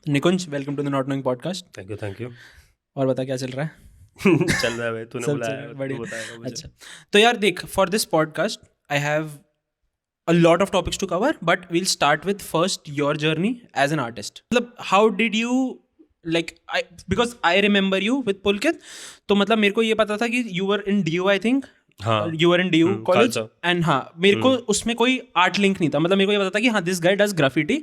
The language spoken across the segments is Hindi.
Nikunj, welcome to the Not Knowing podcast. Thank you और बता क्या चल रहा है? चल रहा है भाई, तूने सब बुलाया चल रहा है, है, तू बढ़िया। बताएगा मुझे। अच्छा, तो यार देख, for this podcast I have a lot of topics to cover, but we'll start with first your journey as an artist. मतलब how did you like because I remember you with Pulkit, तो मतलब मेरे को ये पता था कि you were in DU, I think. हाँ You were in DU college Khalsa and हाँ मेरे को उसमें कोई आर्ट लिंक नहीं था। मतलब मेरे को ये पता था कि हाँ this guy does graffiti.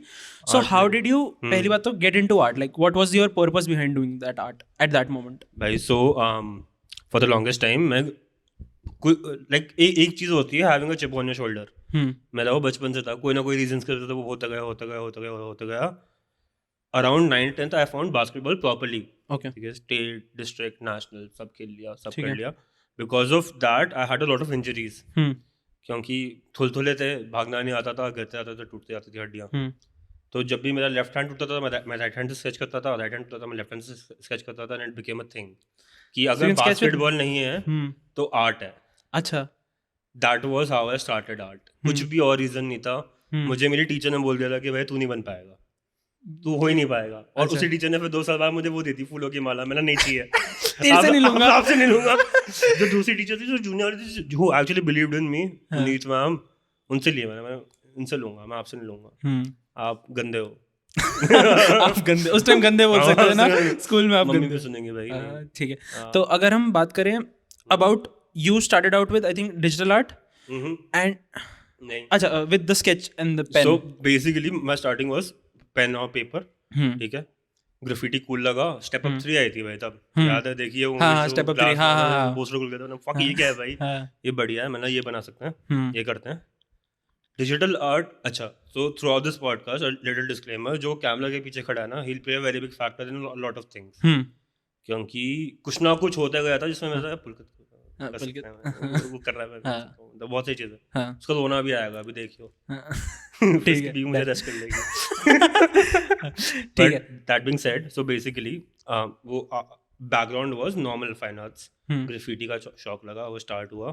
So Art how link. did you पहली बात तो get into art? Like what was your purpose behind doing that art at that moment? भाई। So for the longest time मैं लाइक एक चीज़ होती है having a chip on your shoulder. मेरा वो बचपन से था, कोई ना कोई रीजंस करता था, वो होता गया। Around 9th 10th I found basketball properly. Okay. ठीक है, स्टेट डिस्ट्रिक्ट नेशनल सब खेल लिया, सब ठीक कर है। लिया। Because of that I had a lot of injuries, क्योंकि थुलथुले थे, भागना नहीं आता था, गिरते आते थे, टूटते जाती थी हड्डियाँ। तो जब भी मेरा लेफ्ट हैंड टूटता था मैं राइट हैंड से स्केच करता था, राइट हैंड टूटता था मैं लेफ्ट हैंड से स्केच करता था, and it became a thing कि So अगर you can sketch with basketball नहीं है तो आर्ट है। अच्छा। That was how I started art. कुछ भी और रीजन नहीं था। मुझे मेरी टीचर ने बोल दिया था कि भाई तू नहीं बन पाएगा, तू हो ही नहीं पाएगा। और अच्छा। उसी टीचर ने फिर 2 साल बाद मुझे वो दी थी, फूलों की माला। मैंने नहीं चाहिए, तेरे से नहीं लूंगा। आपसे नहीं लूंगा। जो दूसरी टीचर थी, जो जूनियर थी, जो एक्चुअली बिलीव्ड इन मी, नीत मैम, उनसे लिए मैंने इनसे लूंगा, मैं आपसे नहीं लूंगा, आप गंदे हो। आप गंदे उस टाइम गंदे बोल सकते थे ना स्कूल में, आप मम्मी गंदे। भी सुनेंगे भाई। ठीक है, तो अगर हम बात करें about you started out with I think digital art and नहीं, अच्छा with the sketch and the pen. So basically my starting was pen और पेपर। ठीक है, ग्राफिटी कूल लगा। स्टेप अप 3 आई थी भाई तब, याद है? देखिए वो हाँ, Step Up 3, हाँ। पोस्टर खुल गया था, फक ये क्या है भाई, ये बढ़िया है, मैंने ये बना सकते हैं, ये करते हैं डिजिटल आर्ट। अच्छा, so through out this podcast little disclaimer, जो कैमरा के पीछे खड़ा है ना, he will play a very big factor in lot of things, क्योंकि कुछ ना कुछ होता गया था जिसमें मेरा पुलकित कर सकते हैं, वो कर रहा है, मैं कर सकता हूँ, तो बहुत सही चीज़ है। उसका रोना भी आएगा, अभी देखियो। ठीक है, भी मुझे रेस्ट कर लेगी। ठीक है। That being said, so basically वो background was normal fine arts. Graffiti का शौक लगा, वो स्टार्ट हुआ,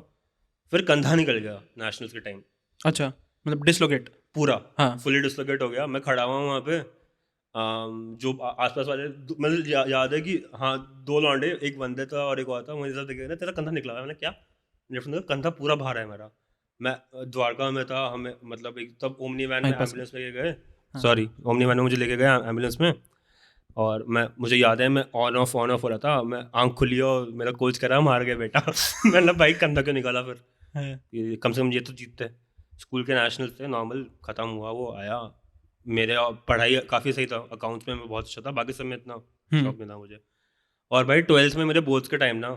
फिर कंधा निकल गया नेशनल्स के टाइम। अच्छा, मतलब डिसलोकेट पूरा हाँ। फुली डिसलोकेट हो गया। मैं खड़ा हुआ वहाँ पे, जो आसपास वाले, मतलब याद है कि हाँ 2 लौंडे, एक बंदे था और एक और था, मुझे देखे ना, तेरा कंधा निकला है। मैंने क्या, कंधा पूरा बाहर है मेरा। मैं द्वारका में था, हमें मतलब एक तब ओमनी वैन में एम्बुलेंस लेके गए, सॉरी ओमनी वैन में मुझे लेके गए एम्बुलेंस में। और मुझे याद है मैं ऑन ऑफ हो रहा था, मैं आँख खुली और मेरा कोच कह रहा मार गया बेटा। मैंने भाई कंधा क्यों निकाला फिर, ये कम से कम ये तो जीतते। स्कूल के नेशनल थे, नॉर्मल ख़त्म हुआ, वो आया। मेरे पढ़ाई काफ़ी सही था, अकाउंट्स में मैं बहुत अच्छा था, बाकी सब में इतना शौक नहीं था मुझे। और भाई 12th में मेरे बोर्ड्स के टाइम ना,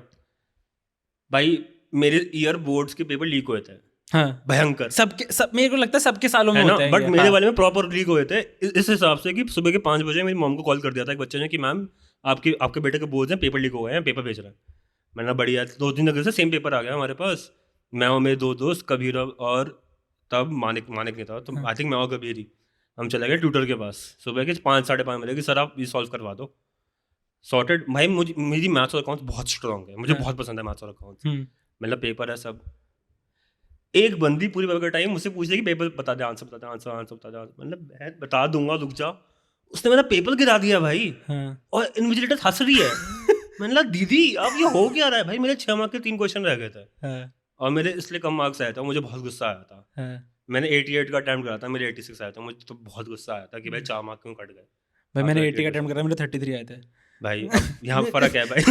भाई मेरे ईयर बोर्ड्स के पेपर लीक हुए थे। हाँ, भयंकर। सब मेरे को लगता है सबके सालों में होता है, बट मेरे वाले में प्रॉपर लीक हुए थे, इस हिसाब से कि सुबह के 5 बजे मेरी मॉम को कॉल कर दिया था एक बच्चे ने कि मैम आपके बेटे के बोर्ड्स हैं, पेपर लीक हो गए हैं, पेपर भेज रहे हैं। मैंने बढ़िया, 2-3 जगह से सेम पेपर आ गया हमारे पास। मैं और मेरे 2 दोस्त, कबीर और तब मानिक नहीं था, तो आई थिंक मैं और कबीर ही, हम चले गए ट्यूटर के पास सुबह के 5-5:30 बजे कि सर आप ये सॉल्व करवा दो। सॉर्टेड। भाई मेरी मैथ्स और अकाउंट्स बहुत स्ट्रॉन्ग है, मुझे बहुत पसंद है मैथ्स और अकाउंट्स। मतलब पेपर है सब, एक बंदी पूरी पेपर का टाइम मुझसे पूछ रही कि पेपर बता दे, आंसर बता दे, आंसर बता दे। मतलब बता दूंगा, रुक जा। उसने मेरा पेपर गिरा दिया भाई। और इन्विजिलेटर हंस रही है। मैंने कहा दीदी अब ये हो क्या रहा है भाई, मेरे 6 मार्क्स के 3 क्वेश्चन रह गए थे और मेरे इसलिए कम मार्क्स आया था, मुझे बहुत गुस्सा आया था। मैंने 88 का अटेम्प्ट करा था, मेरे 86 आया था, मुझे तो बहुत गुस्सा आया था कि भाई 4 मार्क्स क्यों कट गए। भाई मैंने 80 का अटेम्प्ट करा, मेरे 33 आए थे भाई। अब यहाँ फर्क है भाई।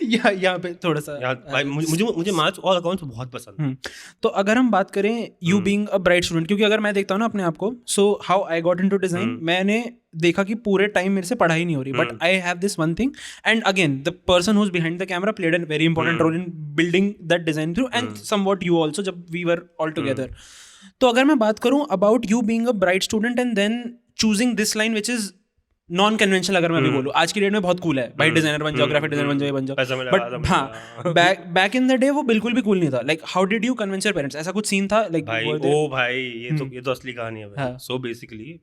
यहाँ पे थोड़ा सा भाई मुझे मैथ्स और अकाउंट्स बहुत पसंद है। तो अगर हम बात करें you being a bright student, क्योंकि अगर मैं देखता हूँ ना अपने आप को, so how I got into design, मैंने देखा कि पूरे टाइम मेरे से पढ़ाई नहीं हो रही, but I have this one thing, and again the person who is behind the camera played a very important role in building that design through, and somewhat you also, जब वी वर ऑल टुगेदर। तो अगर मैं बात करूं about you being a bright student and then choosing this line which is non conventional, अगर मैं भी बोलूँ आज की डेट में बहुत कूल है भाई, डिजाइनर बन जाओ, ग्राफिक डिजाइनर बन जाओ, ये बन जाओ, बट हाँ बैक इन द डे वो बिल्कुल भी कूल नहीं था। Like how did you convince your parents? ऐसा कुछ सीन था लाइक भाई? भाई ये तो असली कहानी है भाई। सो बेसिकली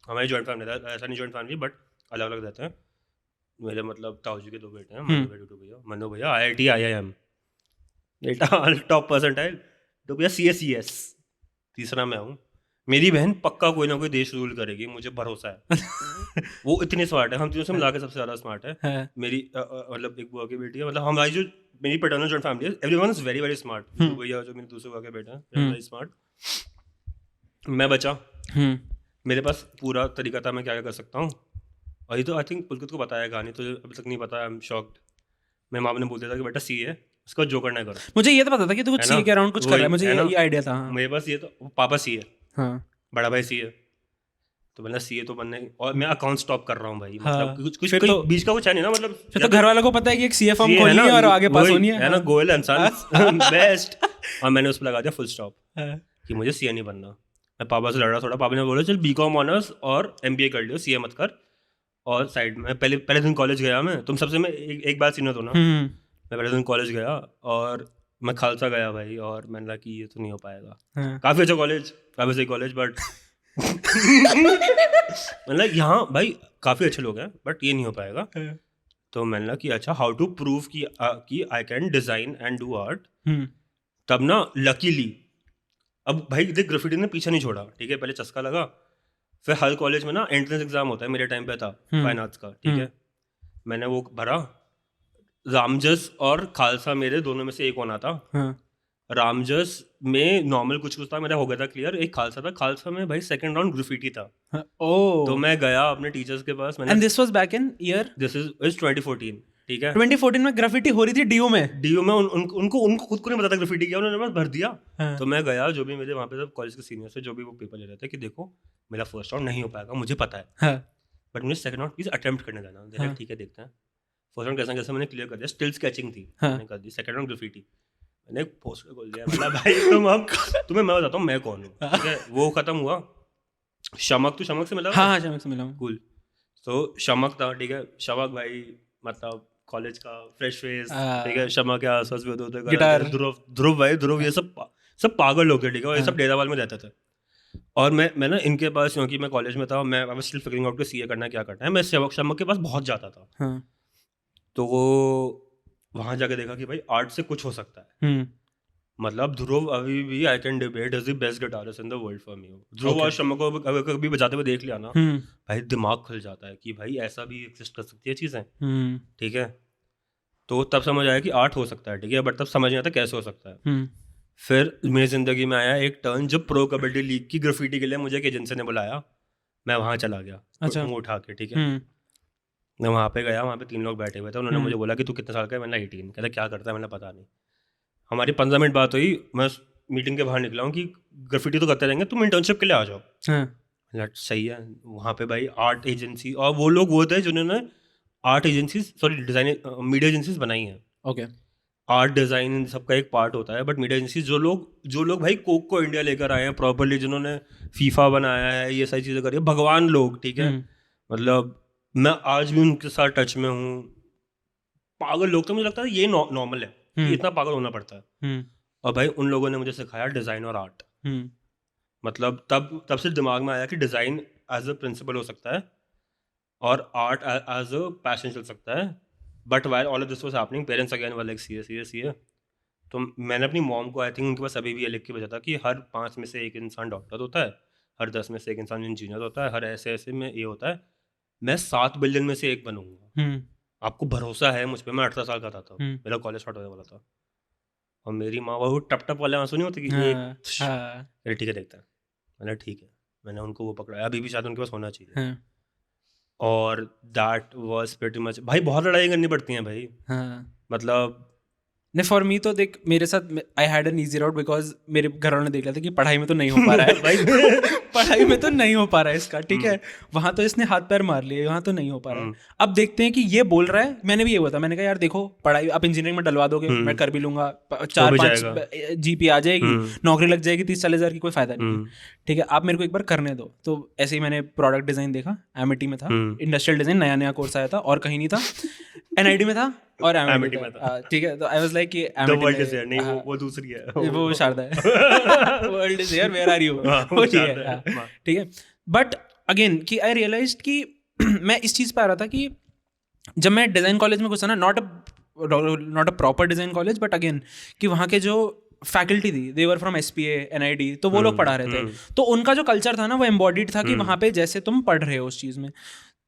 हमारी जॉइंट फैमिली था, ऐसा नहीं जॉइंट फैमिली बट अलग अलग रहते हैं। मेरे मतलब ताऊजी के 2 बेटे हैं, मनु भैया IIT IIM बेटा टॉप परसेंटाइल, तो भैया CS, तीसरा मैं हूँ। मेरी बहन पक्का कोई ना कोई देश रूल करेगी, मुझे भरोसा है। वो इतनी स्मार्ट है, हम तीनों से मिला के सबसे ज्यादा स्मार्ट है। हाँ, मेरी मतलब एक बुआ की बेटी है, मतलब हमारी जो मेरी पैटर्नल जॉइंट फैमिली है, everyone is very very smart. भैया जो मेरे दूसरे बुआ के बेटा है, वेरी स्मार्ट। मैं बचा, मेरे पास पूरा तरीका था मैं क्या क्या कर सकता हूँ। और ये तो आई थिंक पुलकित को पता है कहानी, तो अभी तक नहीं पता, आई एम शॉक्ड। मेरे माँ ने बोल दिया था कि बेटा सी है, उसका जो करना है करो। मुझे ये तो पता था कि तू कुछ है ना? सी के अराउंड कुछ कर रहा है, मुझे है ना? ये आइडिया था। हाँ, मेरे पास ये तो पापा सी है, हाँ, बड़ा भाई सी है, तो मतलब सी ए तो बनने, और मैं अकाउंट स्टॉप कर रहा हूँ भाई। हाँ, मतलब कुछ कुछ फिर कोई तो- बीच का कुछ है नहीं ना, मतलब फिर तो घर वालों को पता है कि एक सीए फर्म CA है खोलनी ना, है और आगे पास वही होनी है ना, गोयल एंड सन्स बेस्ट। और मैंने उस पर लगा दिया फुल स्टॉप हाँ, कि मुझे सीए नहीं बनना। मैं पापा से लड़ा थोड़ा, पापा ने बोला चल बीकॉम ऑनर्स और एमबीए कर लियो, सीए मत कर। और साइड में पहले पहले दिन कॉलेज गया मैं, तुम सबसे मैं एक बात सीनियर तो ना, मैं पहले दिन कॉलेज गया और मैं खालसा गया भाई, और मैंने लगा कि ये तो नहीं हो पाएगा। हाँ, काफ़ी अच्छा कॉलेज, काफ़ी सही कॉलेज, बट मतलब यहाँ भाई काफ़ी अच्छे लोग हैं, बट ये नहीं हो पाएगा। तो मैंने लगा कि अच्छा हाउ टू प्रूव कि I can design and do art. तब ना लकीली, अब भाई देख ग्राफिटी ने पीछे नहीं छोड़ा, ठीक है, पहले चस्का लगा, फिर हर कॉलेज में ना एंट्रेंस एग्जाम होता है, मेरे टाइम पे था फाइन आर्ट्स का, ठीक है, मैंने वो भरा। रामजस और खालसा मेरे दोनों में से एक होना था। रामजस में नॉर्मल कुछ कुछ था, मेरा हो गया था क्लियर। एक खालसा था, खालसा में भाई सेकंड राउंड ग्राफिटी था। ओह, तो मैं गया अपने टीचर्स के पास, मैंने and this was back in year this is 2014, ठीक है। 2014 में ग्राफिटी हो रही थी डीयू में। डीयू में उनको खुद को नहीं पता था ग्राफिटी क्या, उन्होंने बस भर दिया। हाँ, तो मैं गया, जो भी मेरे वहाँ पे सब कॉलेज के सीनियर से जो भी वो पेपर ले रहे थे, कि देखो मेरा फर्स्ट राउंड नहीं हो पाएगा, मुझे पता है, हाँ, बट मुझे सेकंड राउंड प्लीज अटेम्प्ट करने देना। देखा ठीक है, देखते हैं। फर्स्ट राउंड कैसा कैसा मैंने क्लियर कर दिया, स्टिल स्केचिंग थी, मैंने कर दी। सेकंड राउंड ग्राफिटी, मैंने एक पोस्टर खोल दिया, मतलब भाई तुम अब तुम्हें मैं बताता हूँ मैं कौन हूँ, ठीक है। वो खत्म हुआ, शमक, तो शमक से मिला? हाँ, शमक से मिला हूँ। कूल। तो शमक था, ठीक है, शमक भाई मतलब कॉलेज का फ्रेश फेस, ठीक है, शमक के आसपास भी होते गिटार। ध्रुव, ध्रुव भाई, ध्रुव, ये सब पागल लोग थे, ठीक है, और ये सब डेरावाल में रहते थे। और मैं ना इनके पास, क्योंकि मैं कॉलेज में था, मैं I was still figuring out कि सीए करना है क्या करना है, मैं शमक के पास बहुत जाता था। हाँ, तो वो वहाँ जाके देखा कि भाई आर्ट से कुछ हो सकता है। मतलब ध्रुव अभी भी I can debate is the best guitarist in the world for me. Dhruv और शम्मा को अगर कभी बजाते हुए देख लिया ना, भाई दिमाग खुल जाता है कि भाई ऐसा भी एग्जिस्ट कर सकती है चीज़ें, ठीक है। तो तब समझ आया कि आर्ट हो सकता है, ठीक है, बट तब समझ नहीं आता कैसे हो सकता है। फिर मेरी ज़िंदगी में आया एक टर्न जब प्रो कबड्डी लीग की ग्राफिटी के लिए मुझे एक एजेंसी ने बुलाया, मैं वहाँ चला गया, अच्छा, उठा के, ठीक है। मैं वहाँ पे गया, वहाँ पे 3 लोग बैठे हुए थे, उन्होंने मुझे बोला कि तू कितने साल का है, मैंने 18, कहता क्या करता है, मैंने पता नहीं। हमारी 15 मिनट बात हुई, मैं मीटिंग के बाहर निकला हूँ कि ग्राफिटी तो करते रहेंगे, तुम इंटर्नशिप के लिए आ जाओ। सही है। वहाँ पे भाई आर्ट एजेंसी, और वो लोग वो थे जिन्होंने art agency, sorry design media agencies बनाई हैं। ओके, आर्ट डिज़ाइन इन सबका एक पार्ट होता है, बट मीडिया एजेंसी जो लोग भाई कोक को इंडिया लेकर आए हैं प्रॉपरली, जिन्होंने फीफा बनाया है, ये सारी चीज़ें करी है, भगवान लोग, ठीक है। मतलब मैं आज भी उनके साथ टच में हूँ। पागल लोग, तो मुझे लगता है ये नॉर्मल है कि इतना पागल होना पड़ता है। और भाई उन लोगों ने मुझे सिखाया डिज़ाइन और आर्ट। मतलब तब से दिमाग में आया कि डिज़ाइन एज अ प्रिंसिपल हो सकता है और आर्ट एज अ पैशन चल सकता है। But while all of this was happening, parents again were like CA. तो मैंने अपनी मॉम को, आई थिंक उनके पास अभी भी ये लिख के भेजा था कि हर 5 में से एक इंसान डॉक्टर होता है, हर 10 में से एक इंसान इंजीनियर होता है, हर ऐसे में ये होता है। मैं 7 बिलियन में से एक बनूंगा। आपको भरोसा है मुझ पर? मैं 18 साल का था तब, मेरा कॉलेज स्टार्ट होने वाला था, और मेरी माँ वो टप टप वाले आंसू नहीं होते कि एक, ठीक है देखता है, मैंने ठीक है, मैंने उनको वो पकड़ाया, अभी भी शायद उनके पास होना चाहिए। और दैट वाज प्रीटी मच। भाई बहुत लड़ाई करनी पड़ती हैं भाई, मतलब नहीं, फॉर मी तो देख, मेरे साथ I had an easy route because मेरे घर वालों ने देख लिया था कि पढ़ाई में तो नहीं हो पा रहा है भाई पढ़ाई में तो नहीं हो पा रहा है इसका, ठीक है। वहाँ तो इसने हाथ पैर मार लिए, वहाँ तो नहीं हो पा रहा है। अब देखते हैं कि ये बोल रहा है, मैंने भी ये हुआ था, मैंने कहा यार देखो पढ़ाई आप इंजीनियरिंग में डलवा दोगे, मैं कर भी लूंगा, 4-5 GP आ जाएगी, नौकरी लग जाएगी, 30-40 हज़ार की कोई फायदा नहीं है, ठीक है, आप मेरे को एक बार करने दो। तो ऐसे ही मैंने प्रोडक्ट डिज़ाइन देखा, MIT में था, इंडस्ट्रियल डिज़ाइन नया कोर्स आया था, और कहीं नहीं था, NID में था और MIT में था, ठीक है। तो आई वाज लाइक कि वर्ल्ड इज हियर, नहीं वो दूसरी है, वो शारदा है world is here where are you, वो ठीक है। बट अगेन कि आई रियलाइज्ड कि मैं इस चीज़ पे आ रहा था कि जब मैं डिज़ाइन कॉलेज में घुसा ना, not a proper design college, but again कि वहाँ के जो फैकल्टी थी, दे वर फ्रॉम SPA NID, तो वो लोग पढ़ा रहे थे, तो उनका जो कल्चर था ना वो एम्बॉडीड था कि वहाँ पे जैसे तुम पढ़ रहे हो उस चीज़ में।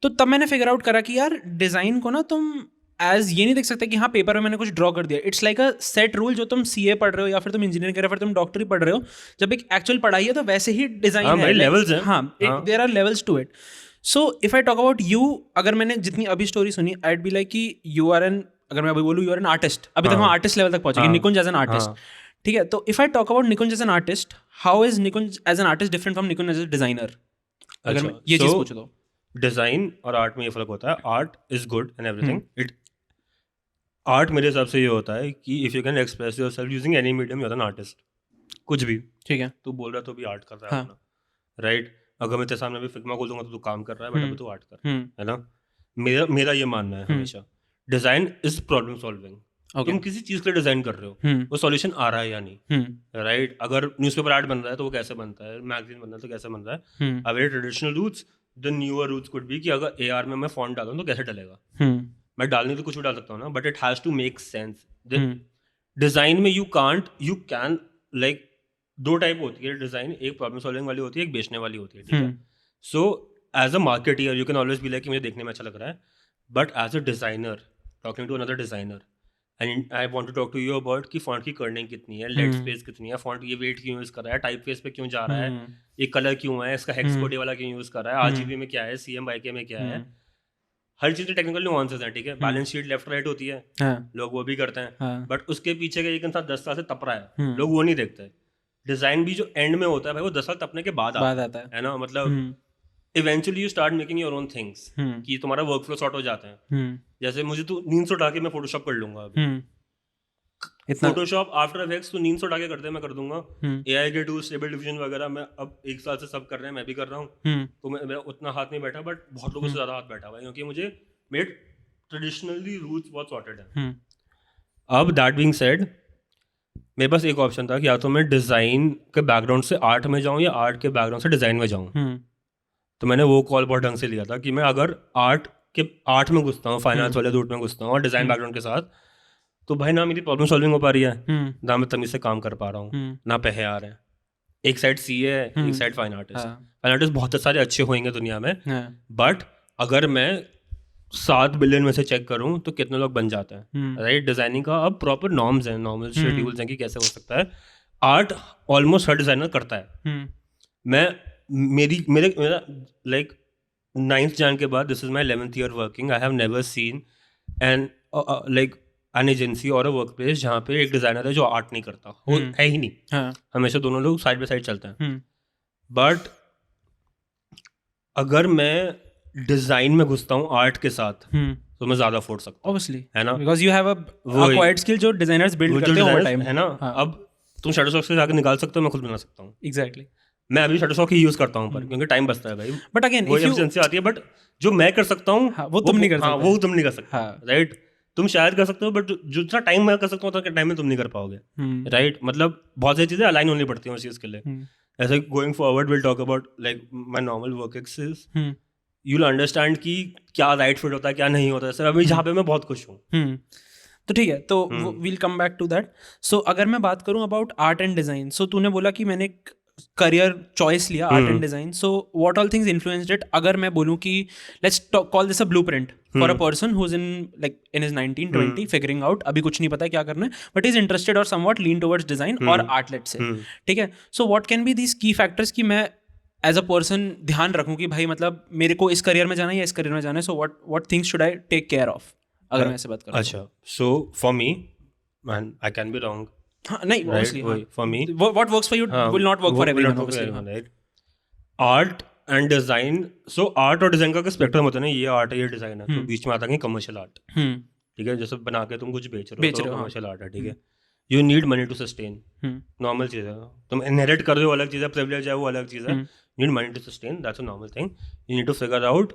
तो तब मैंने फिगर आउट करा कि यार डिज़ाइन को ना तुम एज ये नहीं देख सकते कि हाँ पेपर में मैंने कुछ ड्रॉ कर दिया। It's like a set rule, जो तुम CA पढ़ रहे हो या फिर तुम इंजीनियरिंग कर रहे हो, फिर तुम डॉक्टरी पढ़ रहे हो, जब एक एक्चुअल पढ़ाई है तो वैसे ही डिज़ाइन है, लेवल्स हैं। हाँ, there are levels to it. So if I talk about you, अगर मैंने जितनी अभी स्टोरी सुनी, आईड बी लाइक कि यू आर एन, अगर मैं अभी बोलूँ यू आर एन आर्टिस्ट, अभी तक हम आर्टिस्ट लेवल तक पहुंचे, निकुंज एज एन आर्टिस्ट, ठीक है। तो if I talk about Nikunj as an artist, how is Nikunj as an artist different from Nikunj as a designer, अगर मैं ये चीज पूछूं तो? डिजाइन और आर्ट में ये फर्क होता है, art is good and everything, it art मेरे हिसाब से ये होता है कि if you can express yourself using any medium, you are an artist, कुछ भी, ठीक है। तू बोल रहा है तो भी आर्ट कर रहा है अपना, राइट। अगर मैं तेरे सामने भी फिल्मा खोल दूंगा तो तू काम कर रहा है, बट अभी तू आर्ट कर रहा है ना। मेरा ये मानना है हमेशा, डिजाइन इज प्रॉब्लम सॉल्विंग। तुम किसी चीज के लिए डिजाइन कर रहे हो, वो सॉल्यूशन आ रहा है या नहीं, राइट। अगर न्यूज़पेपर आर्ट बन रहा है तो वो कैसे बनता है, मैगजीन बन रहा है तो कैसे बन रहा है। A very traditional roots, the newer roots could be कि अगर AR में मैं फॉन्ट डालूं तो कैसे डलेगा। मैं डालने तो कुछ भी डाल सकता हूँ ना, but it has to make sense. Design में यू कैन लाइक, दो टाइप होती है डिजाइन, एक प्रॉब्लम सॉल्विंग वाली होती है, एक बेचने वाली होती है, ठीक है। So as a marketeer you can always be like कि मुझे देखने में अच्छा लग रहा है, but as a designer talking to another designer and I want to talk to you about कि फॉन्ट की कर्निंग कितनी है, लेट स्पेस कितनी है, फॉन्ट ये वेट क्यों यूज कर रहा है, टाइप फेस पे क्यों जा रहा है, ये कलर क्यों है, इसका हेक्स कोड वाला क्यों यूज कर रहा है, RGB में क्या है, CMYK में क्या है, हर चीज के टेक्निकल नुआंसेस हैं, ठीक है। बैलेंस शीट लेफ्ट राइट होती है, लोग वो भी करते हैं, बट उसके पीछे का एक इंसान 10 साल से तप रहा है, लोग वो नहीं देखते। डिजाइन भी जो एंड में होता है भाई, वो 10 साल तपने के बाद आता है ना। मतलब eventually you start making your own things, कि तुम्हारा वर्क फ्लो सॉर्ट हो जाते हैं। जैसे मुझे तो नींद से उठा के मैं फोटोशॉप कर लूंगा अभी, फोटोशॉप आफ्टर इफेक्ट्स तो नींद से उठा के करते हैं, मैं कर दूंगा। AI के टूल, स्टेबल डिफिजन वगैरह मैं अब 1 साल से सब कर रहे हैं, मैं भी कर रहा हूँ, तो मेरा उतना हाथ नहीं बैठा, बट बहुत लोगों से ज्यादा हाथ बैठा हुआ है, क्योंकि मुझे मेरे ट्रेडिशनली रूट्स बहुत सॉर्टेड है। अब दैट बीइंग सेड, मेरे पास एक ऑप्शन था कि या तो मैं डिजाइन के बैकग्राउंड से आर्ट में जाऊँ या आर्ट के बैकग्राउंड से डिजाइन में जाऊँ। तो मैंने वो कॉल बहुत ढंग से लिया था कि मैं अगर आर्ट में घुसता हूँ, फाइनेंस वाले रूट में घुसता हूँ और डिजाइन बैकग्राउंड के साथ, तो भाई ना मेरी प्रॉब्लम सॉल्विंग हो पा रही है, ना मैं तमीज से काम कर पा रहा हूँ, ना पैसे आ रहे हैं। एक साइड CA है, एक साइड फाइन आर्टिस्ट बहुत सारे अच्छे होंगे दुनिया में, बट अगर मैं 7 बिलियन में से चेक करूं तो कितने लोग बन जाते हैं, राइट। डिजाइनिंग का अब प्रॉपर नॉर्म्स हैं, नॉर्मल शेड्यूल्स हैं कि कैसे हो सकता है। आर्ट ऑलमोस्ट हर डिजाइनर करता है। मेरा लाइक 9th Jan के बाद, this is my 11th year working, I have never seen and like an agency और अ वर्क प्लेस जहाँ पे एक डिजाइनर है जो आर्ट नहीं करता, वो है ही नहीं। हमेशा दोनों लोग साइड बाय साइड चलते हैं। बट अगर मैं डिजाइन में घुसता हूँ आर्ट के साथ, तो मैं ज्यादा अफोर्ड सकता हूँ, ऑब्वियसली, है ना, because you have a quite skill जो डिजाइनर्स बिल्ड करते हैं ओवर टाइम, है ना। अब तुम शटरस्टॉक से जाकर निकाल सकते हो, मैं खुद बना सकता हूँ। एग्जैक्टली, मैं अभी शटरस्टॉक ही यूज करता हूँ, पर क्योंकि टाइम बचता है भाई। बट अगेन वो एफिशिएंसी आती है, बट जो मैं कर सकता हूँ वो तुम नहीं कर सकते, वो तुम नहीं कर सकते, राइट। तुम शायद कर सकते हो, बट जितना टाइम मैं कर सकता हूँ उतना टाइम में तुम नहीं कर पाओगे, राइट। मतलब बहुत सारी चीजें अलाइन होनी पड़ती हैं उस चीज के लिए। ऐसे going forward will talk about like my normal work axis, you will understand कि क्या राइट फिट होता है, क्या नहीं होता है। सर अभी जहाँ पे मैं बहुत खुश हूँ, तो ठीक है, तो we'll come back to that. So अगर मैं बात करूँ about art and design, so तूने बोला कि मैंने करियर चॉइस लिया art and design, so what all things influenced it? अगर मैं बोलूँ कि let's call this a blueprint for a person who is in like in his 19-20 figuring out, अभी कुछ नहीं पता है क्या करना है, बट इज इंटरेस्टेड और समवॉट लीन टुवर्ड्स डिजाइन और आर्ट, लेट्स से, ठीक है। So what can B these की फैक्टर्स कि मैं एज अ पर्सन ध्यान रखूँ कि भाई मतलब मेरे को इस करियर में जाना है या इस करियर में जाना है, so what things should I take care of, अगर मैं ऐसे बात करूँ? अच्छा, so for me, man I can be wrong, नहीं, obviously, for me, what works for you will not work for everyone, obviously, right? Art and design, so art और डिजाइन का स्पेक्ट्रम होता है ना, ये आर्ट है, ये डिजाइन है, तो बीच में आता है कमर्शियल आर्ट, ठीक है। जैसे बना के तुम कुछ बेच रहे हो तो कमर्शियल आर्ट है, ठीक है। You need money to sustain, normal चीज है। तुम इनहेरिट कर रहे हो अलग चीज है, प्रिविलेज है वो अलग चीज है, need money to sustain, that's a normal thing. You need to figure out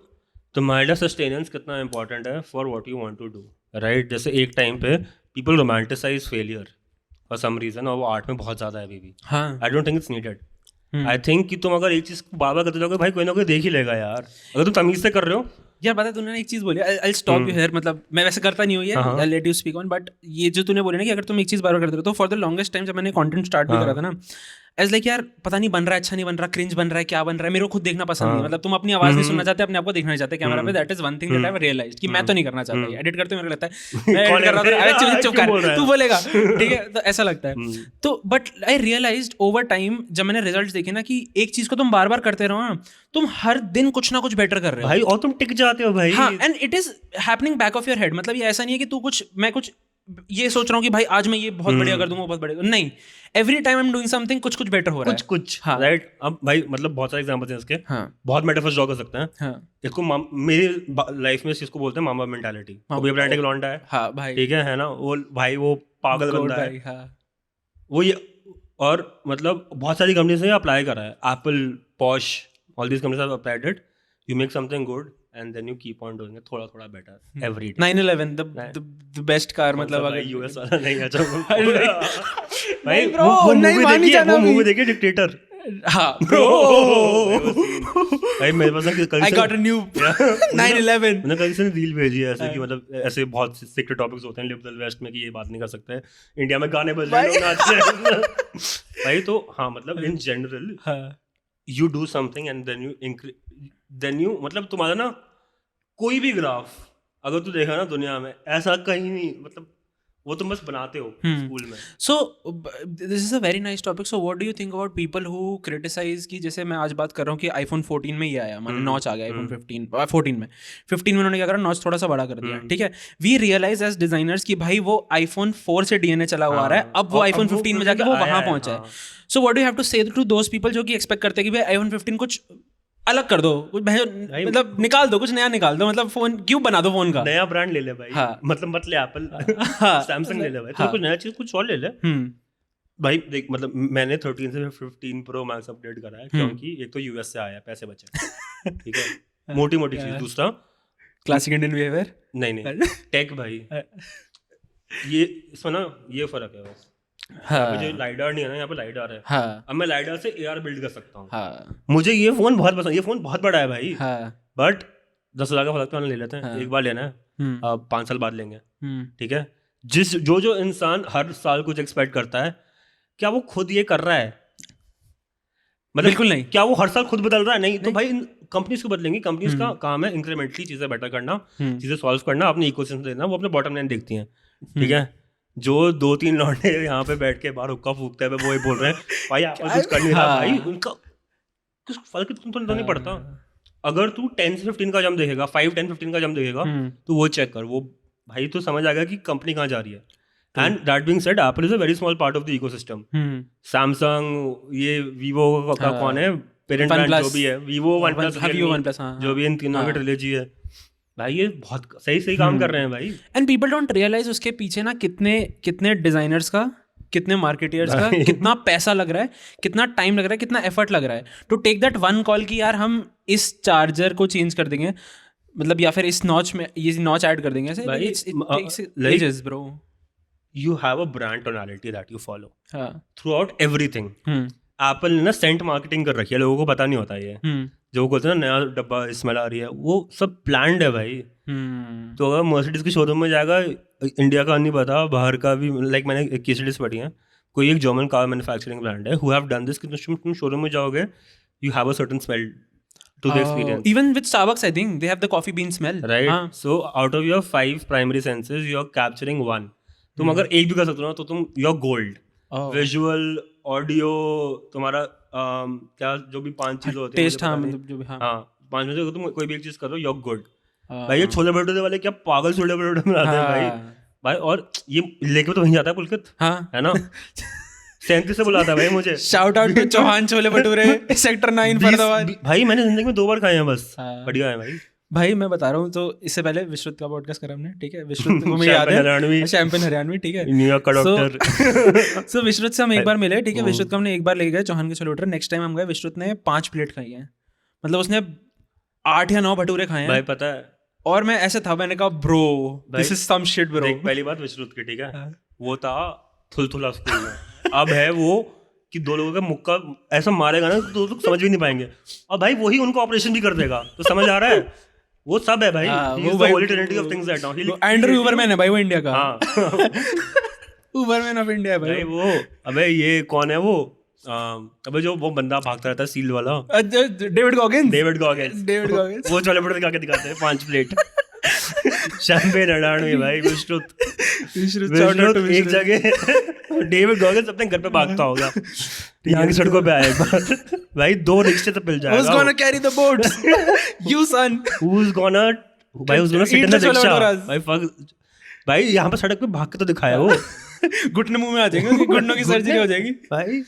तुम्हारा सस्टेनेंस कितना इंपॉर्टेंट है for what you want to do, right. जैसे एक टाइम पे people romanticise failure for some reason, और वो आर्ट में बहुत ज्यादा है अभी भी। I don't think it's needed. I think कि तुम अगर एक चीज को बार बार करते जाओगे, भाई कोई ना कोई देख ही लेगा यार। अगर तुम तमीज से कर रहे हो यार पता है तूने एक चीज बोली, I'll stop you here, मतलब मैं वैसे करता नहीं हूँ ये, I'll let you speak on, but ये जो तूने बोली ना कि अगर तुम एक चीज बार बार करते रहो, तो फॉर द लॉन्गेस्ट टाइम जब मैंने कंटेंट स्टार्ट भी करा था ना, एज लाइक यार पता नहीं बन रहा है, अच्छा नहीं बन रहा, क्रिंज बन रहा है, क्या बन रहा है, मेरे को खुद देखना पसंद नहीं, मतलब तुम अपनी आवाज नहीं सुनना चाहते, अपने आप को देखना नहीं चाहते कैमरा पे, that is one thing that I have realised कि मैं तो नहीं करना चाहता, एडिट करते मेरे को लगता है मैं एडिट कर रहा था, अरे चुप कर तू बोलेगा, ठीक है, तो ऐसा लगता है। तो but I realised over time जब मैंने रिजल्ट्स देखे ना कि एक चीज को तुम बार बार करते रहो ना, तुम हर दिन कुछ ना कुछ बेटर कर रहे हो भाई, और तुम टिक जाते हो भाई। हाँ, and it is happening back of your head, मतलब ये ऐसा नहीं है कि तू कुछ, मैं कुछ ये सोच रहा हूँ कि भाई आज मैं ये बहुत बढ़िया कर दूंगा, बहुत बढ़िया, नहीं, every time I am doing something, कुछ कुछ बेटर हो रहा है, कुछ राइट। अब भाई मतलब बहुत सारे एग्जांपल्स हैं इसके, बहुत मेटाफर्स ड्रॉ कर सकते हैं। इसको मेरी लाइफ में इसको बोलते हैं मामा मेंटालिटी। कोबी ब्रायंट एक लौंडा है, हाँ भाई, ठीक है ना, वो भाई वो पागल बंदा है, वो ये, और मतलब बहुत सारी कंपनीज ने अप्लाई करा है, Apple, posh, all these companies have applied it. You make something good and then you keep on doing it थोड़ा थोड़ा better every day. 911 the best car, मतलब अगर यूएस वाला नहीं है जो भाई वो मूवी देखिए डिक्टेटर। हाँ ब्रो, भाई मेरे पास कल I got a new 911, मैंने कल से रील भेजी है ऐसे कि मतलब ऐसे बहुत सीक्रेट टॉपिक्स होते हैं लिबरल वेस्ट में कि ये बात नहीं कर सकते, इंडिया में गाने बज रहे हैं नाचते हैं भाई। तो हाँ मतलब in general you do something and then you मतलब तुम्हारा ना कोई भी ग्राफ अगर तू देखा ना दुनिया में ऐसा कहीं नहीं, मतलब वो तुम बस बनाते हो स्कूल में। So this is a very nice topic. So what do you think about people who criticise कि जैसे मैं आज बात कर रहा हूँ कि आईफोन 14 में ही आया, मतलब नॉच आ गया आईफोन 14 में 15 में उन्होंने क्या करा, नॉच थोड़ा सा बड़ा कर दिया, ठीक है। वी रियलाइज एज डिजाइनर्स कि भाई वो आईफोन 4 से डीएनए चला हुआ आ रहा है, अब वो आईफोन 15 में जाके वो वहां पहुंचा है। So what do you have to say to those people जो कि एक्सपेक्ट करते हैं कि भाई आईफोन 15 कुछ अलग कर दो, कुछ मतलब निकाल दो, कुछ नया निकाल दो, मतलब फोन क्यों बना दो, फोन का नया ब्रांड ले ले भाई। हाँ। मतलब मत ले एप्पल, सैमसंग ले ले भाई, तो कुछ नया चीज कुछ और ले ले भाई। देख मतलब मैंने 13 से 15 प्रो मैक्स अपडेट करा है क्योंकि एक तो यूएस से आया, पैसे बचे, ठीक है, मोटी मोटी चीज। दूसरा क्लासिक इंडियन बिहेवियर, नहीं टेक भाई, ये इसमें ना ये फर्क है बस। हाँ। मुझे लाइडार नहीं है ना, यहाँ पे लाइडार है। हाँ। अब मैं लाइडार से एआर बिल्ड कर सकता हूँ। हाँ। मुझे ये फोन बहुत पसंद, ये फोन बहुत बड़ा है भाई। हाँ। बट 10,000 का फर्क तो ले लेते हैं। हाँ। एक बार लेना है, अब 5 साल बाद लेंगे, ठीक है। जो इंसान हर साल कुछ एक्सपेक्ट करता है, क्या वो खुद ये कर रहा है? मतलब बिल्कुल नहीं। क्या वो हर साल खुद बदल रहा है? नहीं। तो भाई कंपनीज को बदलेंगी, कंपनीज का काम है इंक्रीमेंटली चीजें बेटर करना, चीजें सॉल्व करना, अपने इकोसिस्टम देना, वो अपने बॉटम लाइन देखती हैं, ठीक है। जो 2-3 लौंडे यहाँ पे बैठ के बाहर हुक्का फूकते हैं, वो ही बोल रहे हैं भाई आप कुछ कर नहीं रहा भाई, उनका कुछ फर्क तो नहीं पड़ता। अगर तू 10 से 15 का जम देखेगा, 5, 10, 15 का जम देखेगा, तो वो चेक कर, वो भाई तो समझ आ गया कि कंपनी कहाँ जा रही है। And that being said, Apple is a very small part of the ecosystem. Samsung, ये वीवो का कौन है पेरेंट ब्रांड, जो भी है वीवो, OnePlus, जो भी इन तीनों की ट्रिलॉजी है भाई, ये बहुत सही काम कर रहे हैं भाई। एंड पीपल डोंट रियलाइज उसके पीछे ना कितने डिजाइनर्स का, कितने मार्केटियर्स का कितना पैसा लग रहा है, कितना टाइम लग रहा है, कितना एफर्ट लग रहा है to take that one call कि यार हम इस चार्जर को चेंज कर देंगे, मतलब या फिर इस नॉच में ये नॉच ऐड कर देंगे ऐसे। Bro you have a brand tonality that you follow through out everything. Apple ने ना सेंट मार्केटिंग कर रखी है, लोगों को पता नहीं होता ये, जो बोलते हैं ना नया डब्बा स्मेल आ रही है, वो सब प्लान्ड है भाई। तो अगर मर्सिडीज के शोरूम में जाएगा, इंडिया का नहीं पता, बाहर का भी, लाइक मैंने एक केस स्टडीज पढ़ी है, कोई एक जर्मन कार मैन्युफैक्चरिंग ब्रांड है, हु हैव डन दिस, कि तुम शोरूम में जाओगे, you have a certain smell to the experience. Even with Starbucks I think they have the coffee bean smell, right. So out of your 5 primary senses you are capturing 1। तुम अगर एक भी कर सकते हो ना, तो तुम you are gold. Visual, audio, तुम्हारा क्या जो भी 5 चीजें होती हैं, टेस्ट, हाँ मतलब जो भी, हाँ 5 में से तुम कोई भी एक चीज करो, यू आर गुड भाई। ये छोले भटूरे वाले क्या पागल छोले भटूरे बनाते हैं भाई, और ये लेके तो वहीं जाता है पुलकित, है ना। 37 से बुलाता है भाई मुझे, shout out to Chauhan chole bhature sector 9 Faridabad. भाई मैंने जिंदगी में 2 बार खाए हैं बस, बढ़िया है भाई। मैं बता रहा हूँ, तो इससे पहले विश्रुत का पॉडकास्ट करा हमने, ठीक है। विश्रुत को मुझे याद है, शैम्पेन हरियाणवी, ठीक है, न्यूयॉर्क का डॉक्टर। सो विश्रुत से हम एक बार मिले, ठीक है। विश्रुत को हमने एक बार ले गए चौहान के छोले भटूरे। नेक्स्ट टाइम हम गए, विश्रुत ने 5 प्लेट खाई है, मतलब उसने 8 या 9 भटूरे खाए हैं भाई, पता है। और मैं ऐसे था, मैंने कहा bro this is some shit bro. पहली बात विश्रुत की, ठीक है, वो था थुलथुला स्कूल में, अब है वो कि 2 लोगों का मुक्का ऐसा मारेगा ना तो लोग समझ भी नहीं पाएंगे, और भाई वही उनको ऑपरेशन भी कर देगा, तो समझ आ रहा है। वो सब है भाई, he is the holy trinity of things that now Andrew Huberman है भाई वो इंडिया का, हाँ यूबरमैन ऑफ इंडिया है भाई वो। अबे ये कौन है वो, अबे जो वो बंदा भागता रहता है सील वाला, डेविड गॉगिंस, डेविड गॉगिंस वो छोले भटूरे खा के दिखाते हैं 5 प्लेट शैंपेन 98 भाई, विश्रुत एक जगह डेविड गॉगिंस अपने घर पे भागता होगा, यहाँ की सड़कों पे आया एक बार भाई, 2 रिक्शे तो मिल जाएगा, who's gonna carry the boats you son, who's gonna sit in the rickshaw भाई, fuck भाई यहाँ पर सड़क पे भाग के तो दिखाया वो घुटने मुंह में आ जाएंगे, घुटनों की सर्जरी हो जाएगी भाई,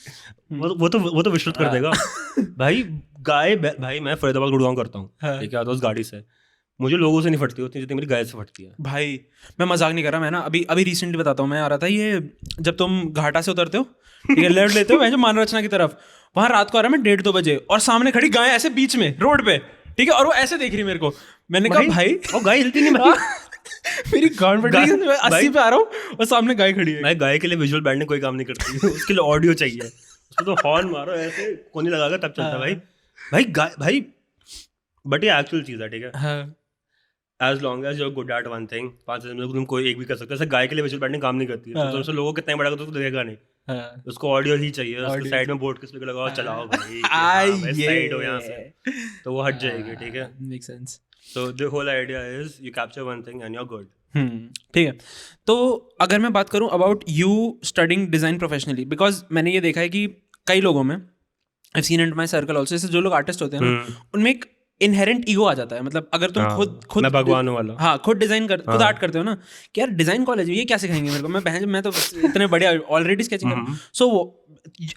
वो तो विश्रुत कर देगा भाई। भाई मैं फरीदाबाद गुड़गांव करता हूँ, ठीक है, तो उस गाड़ी से मुझे लोगों से नहीं फटती होती जितनी मेरी गाय से फटती है भाई। मैं मजाक नहीं कर रहा, मैं ना अभी रिसेंटली बताता हूँ, मैं आ रहा था ये जब तुम घाटा से उतरते हो, ठीक है, लेफ्ट लेते हो मैं जो मान रचना की तरफ, वहां रात को आ रहा मैं 1:30-2 बजे, और सामने खड़ी गाय ऐसे बीच में रोड पे, ठीक है, और वो ऐसे देख रही मेरे को, मैंने कहा भाई वो गाय हिलती नहीं भाई मेरी गांड फट रही है, 80 पे आ रहा हूँ और सामने गाय खड़ी है। भाई गाय के लिए विजुअल बैंडिंग कोई काम नहीं करती, उसके लिए ऑडियो चाहिए, उसको तो हॉर्न मारो ऐसे कोनी लगाकर तब चलता भाई। भाई गाय भाई, बट ये एक्चुअल चीज है, ठीक है, as long as you are good at one thing, 5 दिन में तुम कोई एक भी कर सकते हो। गाय के लिए विजुअल बैंडिंग काम नहीं करती है, तो लोगों को कितना बड़ा कर तो देखेगा नहीं, उसको ऑडियो ही चाहिए, उसको साइड में बोर्ड किस लगाओ, चलाओ भाई साइड हो यहाँ से, तो वो हट जाएगी, ठीक है, make sense. So the whole idea is you capture one thing and you are good. ठीक है, तो अगर मैं बात करूं about you studying design professionally, because मैंने ये देखा है कि कई लोगों में, I have seen in my circle also, जैसे जो लोग आर्टिस्ट होते हैं ना, उनमें एक इनहेरेंट ईगो आ जाता है, मतलब अगर तुम खुद मैं भगवान वाला, हाँ, खुद डिजाइन कर, खुद आर्ट करते हो ना, कि यार डिजाइन कॉलेज ये क्या सिखाएंगे मेरे को, मैं तो इतने बढ़िया ऑलरेडी स्केचिंग कर, सो वो,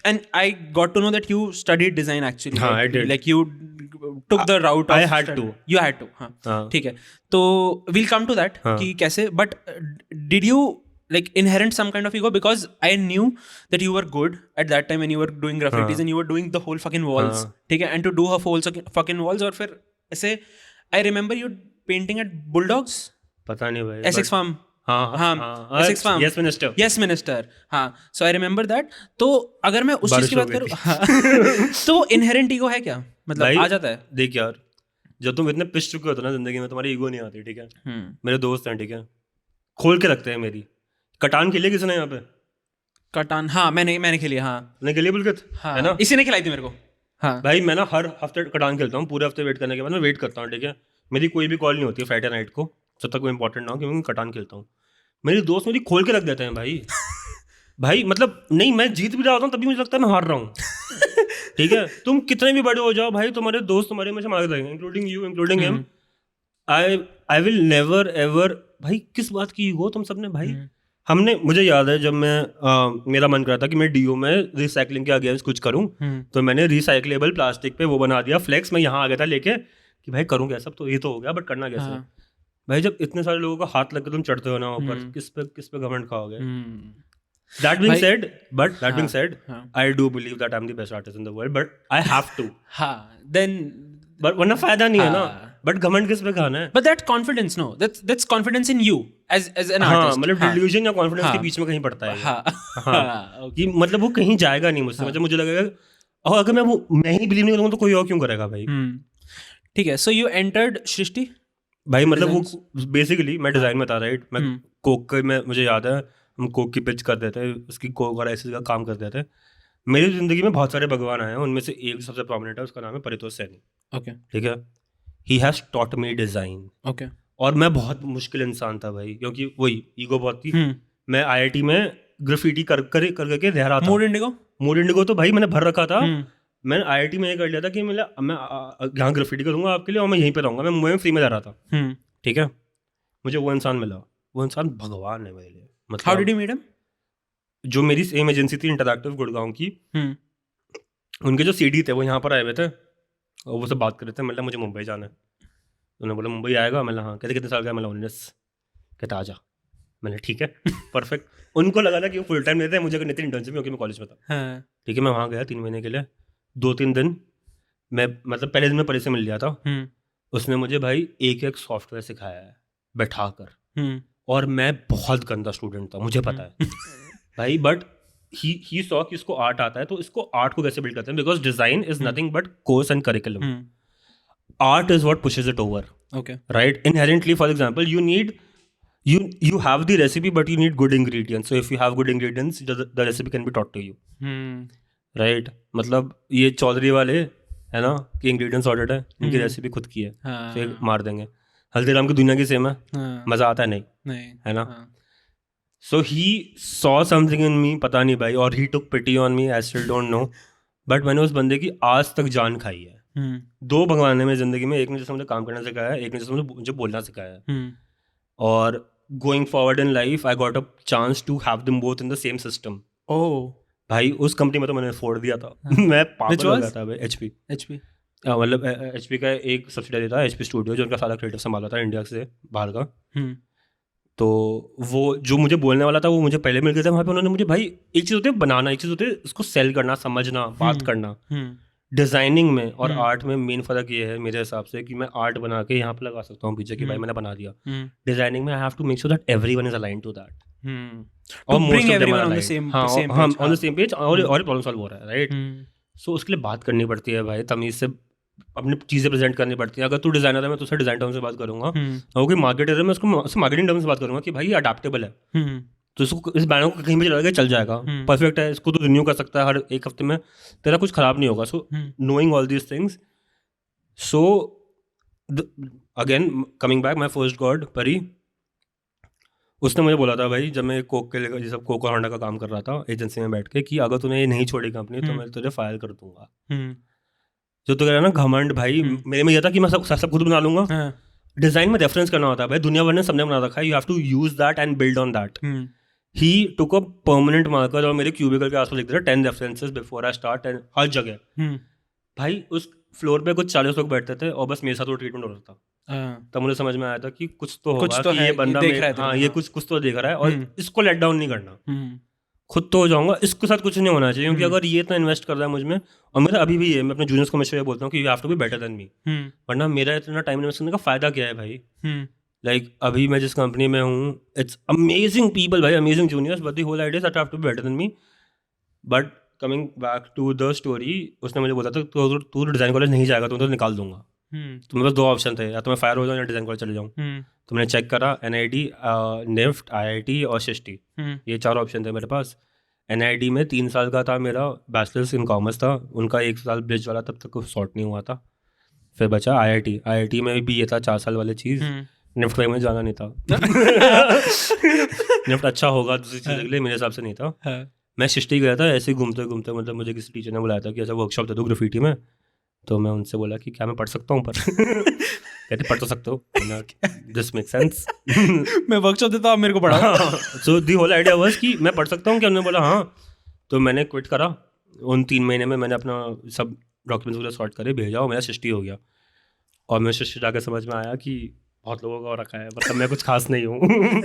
and I got to know that you studied design actually, like you took the route I had to, you had to, हाँ, ठीक है, तो we'll come to that कि कैसे, but did you like inherent some kind of ego, because I knew that you were good at that time when you were doing graffitis and you were doing the whole fucking walls, ठीक है, and to do a whole fucking walls, और फिर ऐसे I remember you painting at Bulldogs, पता नहीं भाई, Essex Farm, हाँ Essex Farm, yes minister, हाँ, so I remember that। तो अगर मैं उस चीज की बात करूँ तो inherent ego है क्या, मतलब आ जाता है? देख यार, जब तुम इतने पिस चुके होते ना जिंदगी में, तुम्हारी ईगो नहीं आती, ठीक है, मेरे दोस्त हैं, ठीक है, खोल के रखते हैं मेरी। कटान खेली किसने यहाँ पे? कटान, हाँ, मैंने खेली, हाँ, मैंने खेली बुलकित, है ना, इसी ने खिलाई थी मेरे को, हाँ भाई। मैं ना हर हफ्ते कटान खेलता हूँ, पूरे हफ्ते वेट करने के बाद मैं वेट करता हूँ, ठीक है, मेरी कोई भी कॉल नहीं होती है फ्राइडे नाइट को, जब तक कोई इंपॉर्टेंट ना हो, क्योंकि मैं कटान खेलता हूँ। मेरे दोस्त मेरी खोल के रख देते हैं भाई भाई, मतलब नहीं, मैं जीत भी रहा होता हूँ तभी मुझे लगता है मैं हार रहा हूँ ठीक है, तुम कितने भी बड़े हो जाओ भाई, तुम्हारे दोस्त तुम्हारे में से मार देंगे, including you, including him. I will never ever, भाई किस बात की ईगो तुम सबने भाई। हमने, मुझे याद है जब मैं मेरा मन कर रहा था कि मैं डीओ में रिसाइकलिंग के अगेंस्ट कुछ करूं, तो मैंने रिसाइकलेबल प्लास्टिक पे वो बना दिया फ्लेक्स। मैं यहाँ आ गया था लेके कि भाई करूँ सब, तो ये तो हो गया, बट करना कैसे भाई, जब इतने सारे लोगों का हाथ लग के तुम चढ़ते हो ना ऊपर, किस पे घमंड खाओगे। That being said, I do believe that I'm the best artist in the world, but I have to. Then, but वरना फायदा नहीं है ना। But घमंड किस पे खाना है? But that confidence, no, that's confidence in you as an artist. हाँ, मतलब delusion या confidence के बीच में कहीं पड़ता है। हाँ, कि मतलब वो कहीं जाएगा नहीं मुझसे, मतलब मुझे लगेगा, और अगर मैं ही बिलीव नहीं करूँगा तो कोई और क्यों करेगा भाई। ठीक है, so you entered सृष्टि भाई, मतलब वो बेसिकली मैं डिजाइन में था, राइट, मैं कोक में, मुझे याद है हम कोक की पिच कर देते हैं, उसकी कोक और ऐसे का काम कर देते हैं। मेरी ज़िंदगी में बहुत सारे भगवान आए हैं, उनमें से एक सबसे प्रोमिनेंट है, उसका नाम है परितोष सैनी। ओके, ठीक है, he has taught me design. Okay, और मैं बहुत मुश्किल इंसान था भाई, क्योंकि वही ईगो बहुत थी। मैं IIT में ग्राफिटी कर करके रह रहा था। मूड इंडिगो तो भाई मैंने भर रखा था। मैंने IIT में ये कर लिया था कि मैं यहाँ ग्राफिटी करूँगा आपके लिए, और मैं यहीं पे रहूँगा। मैं मुंबई में फ्री में रह रहा था, ठीक है। मुझे वो इंसान मिला, वो इंसान भगवान है मेरे लिए। मतलब how did you meet him? जो मेरी सेम एजेंसी थी इंटरैक्टिव गुड़गांव की, उनके जो CD थे वो यहाँ पर आए हुए थे, और वो सब बात कर रहे थे। मतलब मुझे मुंबई जाना है, उन्होंने बोला मुंबई आएगा। मैंने हाँ। कहते कितने साल का? मैंने 19। कहते आ जा। मैंने ठीक है परफेक्ट। उनको लगा था कि वो फुल टाइम लेते हैं, मुझे करनी थी इंटर्नशिप, क्योंकि मैं कॉलेज में था। ठीक है, मैं वहाँ गया 3 महीने के लिए। 2-3 दिन मैं, मतलब पहले दिन में परी से मिल लिया था। उसने मुझे भाई एक सॉफ्टवेयर सिखाया है बैठा कर, और मैं बहुत गंदा स्टूडेंट था, मुझे पता है भाई। बट ही सॉ कि इसको आर्ट आता है, तो इसको आर्ट को कैसे बिल्ड करते हैं, because design is nothing but course and curriculum. art is what pushes it over, Okay. right? Inherently, for example, you have the recipe, but you need good ingredients. So if you have good ingredients, the recipe can be taught to you, right? मतलब ये चौधरी वाले है ना कि इंग्रेडिएंट्स ऑर्डर्ड है, इनकी रेसिपी खुद की है, फिर मार देंगे। हल्दीराम की दुनिया की सेम है, मज़ा आता है नहीं है ना? So he saw something in me, पता नहीं भाई, और he took pity on me, I still don't know, but मैंने उस बंदे की आज तक जान खाई है। दो भगवान ने मेरी ज़िंदगी में, एक ने जैसे मुझे काम करना सिखाया है, एक ने जैसे मुझे बोलना सिखाया है। और going forward in life I got a chance to have them both in the same system. भाई उस कंपनी में तो मैंने फोड़ दिया था। मैं पागल हो गया था भाई। HP मतलब HP का एक सब्सिडियरी था, HP स्टूडियो, जो उनका सारा क्रिएटिव संभाला था इंडिया से बाहर का। तो वो जो मुझे बोलने वाला था वो मुझे पहले मिल गया था वहाँ पे। उन्होंने मुझे, भाई एक चीज़ होती है बनाना, एक चीज़ होती है उसको सेल करना, समझना, बात करना। डिज़ाइनिंग में और आर्ट में मेन फ़र्क ये है मेरे हिसाब से कि मैं आर्ट बना के यहाँ पे लगा सकता हूँ पीछे कि भाई मैंने बना दिया। डिज़ाइनिंग में I have to make sure that everyone is aligned to that, और most of them are aligned, हाँ ऑन द सेम पेज, और प्रॉब्लम सॉल्व हो रहा है, राइट? सो उसके लिए बात करनी पड़ती है भाई, तमीज़ से अपनी चीज़ें प्रेजेंट करनी पड़ती है। अगर तू डिज़ाइनर है, मैं तुझसे डिज़ाइन टर्म से बात करूँगा, और कोई मार्केटर है, मैं उसको मार्केटिंग टर्म से बात करूँगा कि भाई ये अडेप्टेबल है, तो इसको, इस बैंड को कहीं भी चल जाएगा, परफेक्ट है, इसको तो रिन्यू कर सकता है हर एक हफ्ते में, तेरा कुछ ख़राब नहीं होगा। सो knowing all these things, so again coming back, my first God परी, उसने मुझे बोला था भाई जब मैं कोक के लिए, जब कोक और होंडा का काम कर रहा था एजेंसी में बैठ के, कि अगर तूने ये नहीं छोड़ी कंपनी तो मैं तुझे फायर कर दूंगा। जो तो कह रहा है ना घमंड, भाई मेरे में ये था कि मैं सब खुद बना लूंगा। डिज़ाइन में रेफरेंस करना होता है भाई, दुनिया भर ने सबने बना रखा है, you have to use that and build on that. He took a permanent marker और मेरे क्यूबिकल के आसपास लिख दिया 10 references before I start, and हर जगह भाई उस फ्लोर पे कुछ 40 लोग बैठते थे और बस मेरे साथ वो ट्रीटमेंट हो रहा था। तब मुझे समझ में आया था कि कुछ तो होगा, कि ये बंदा ये कुछ तो देख रहा है, और इसको लेट डाउन नहीं करना, खुद तो हो जाऊंगा, इसके साथ कुछ नहीं होना चाहिए, क्योंकि अगर ये इतना इन्वेस्ट कर रहा है मुझ में, और मेरा अभी भी है, मैं अपने जूनियर्स को हमेशा ये बोलता हूँ कि you have to be better than me, वरना मेरा इतना टाइम इन्वेस्ट करने का फायदा क्या है भाई? लाइक अभी मैं जिस कंपनी में हूँ, इट्स अमेजिंग पीपल भाई, amazing juniors, but the whole idea that I have to be better than me. But coming back to the story, उसने मुझे बोला था तू डिज़ाइन कॉलेज नहीं जाएगा, तो निकाल दूंगा। तो मेरे पास 2 ऑप्शन थे, या तो मैं फायर हो जाऊँ या डिज़ाइन कॉलेज चले जाऊँ। तो मैंने चेक करा, NIT, निफ्ट, IIT और SHIST, ये 4 ऑप्शन थे मेरे पास। NIT में 3 साल का था मेरा बैचलर्स इन कॉमर्स था, उनका 1 साल ब्रिज वाला तब तक सॉर्ट नहीं हुआ था। फिर बचा IIT में भी ये था 4 साल वाली चीज़। निफ्ट में मुझे जाना नहीं था। निफ्ट अच्छा होगा दूसरी चीज़ के लिए, मेरे हिसाब से नहीं था। मैं SHIST गया था ऐसे ही घूमते घूमते, मतलब मुझे किसी टीचर ने बुलाया था कि ऐसा वर्कशॉप दे दो ग्राफिटी में, तो मैं उनसे बोला कि क्या मैं पढ़ सकता हूँ पर? कहते पढ़ तो सकते हो, दिस मेक सेंस। मैं वर्कशॉप देता हूँ, मेरे को पढ़ा। सो दी होल आइडिया वाज कि मैं पढ़ सकता हूँ क्या? उन्होंने बोला हाँ। तो मैंने क्विट करा। उन 3 महीने में मैंने अपना सब डॉक्यूमेंट्स वगैरह सॉर्ट करे, भेजा, और मेरा SHIST हो गया। और मैं SHIST जाकर समझ में आया कि बहुत लोगों का रखा है, मतलब मैं कुछ खास नहीं हूँ।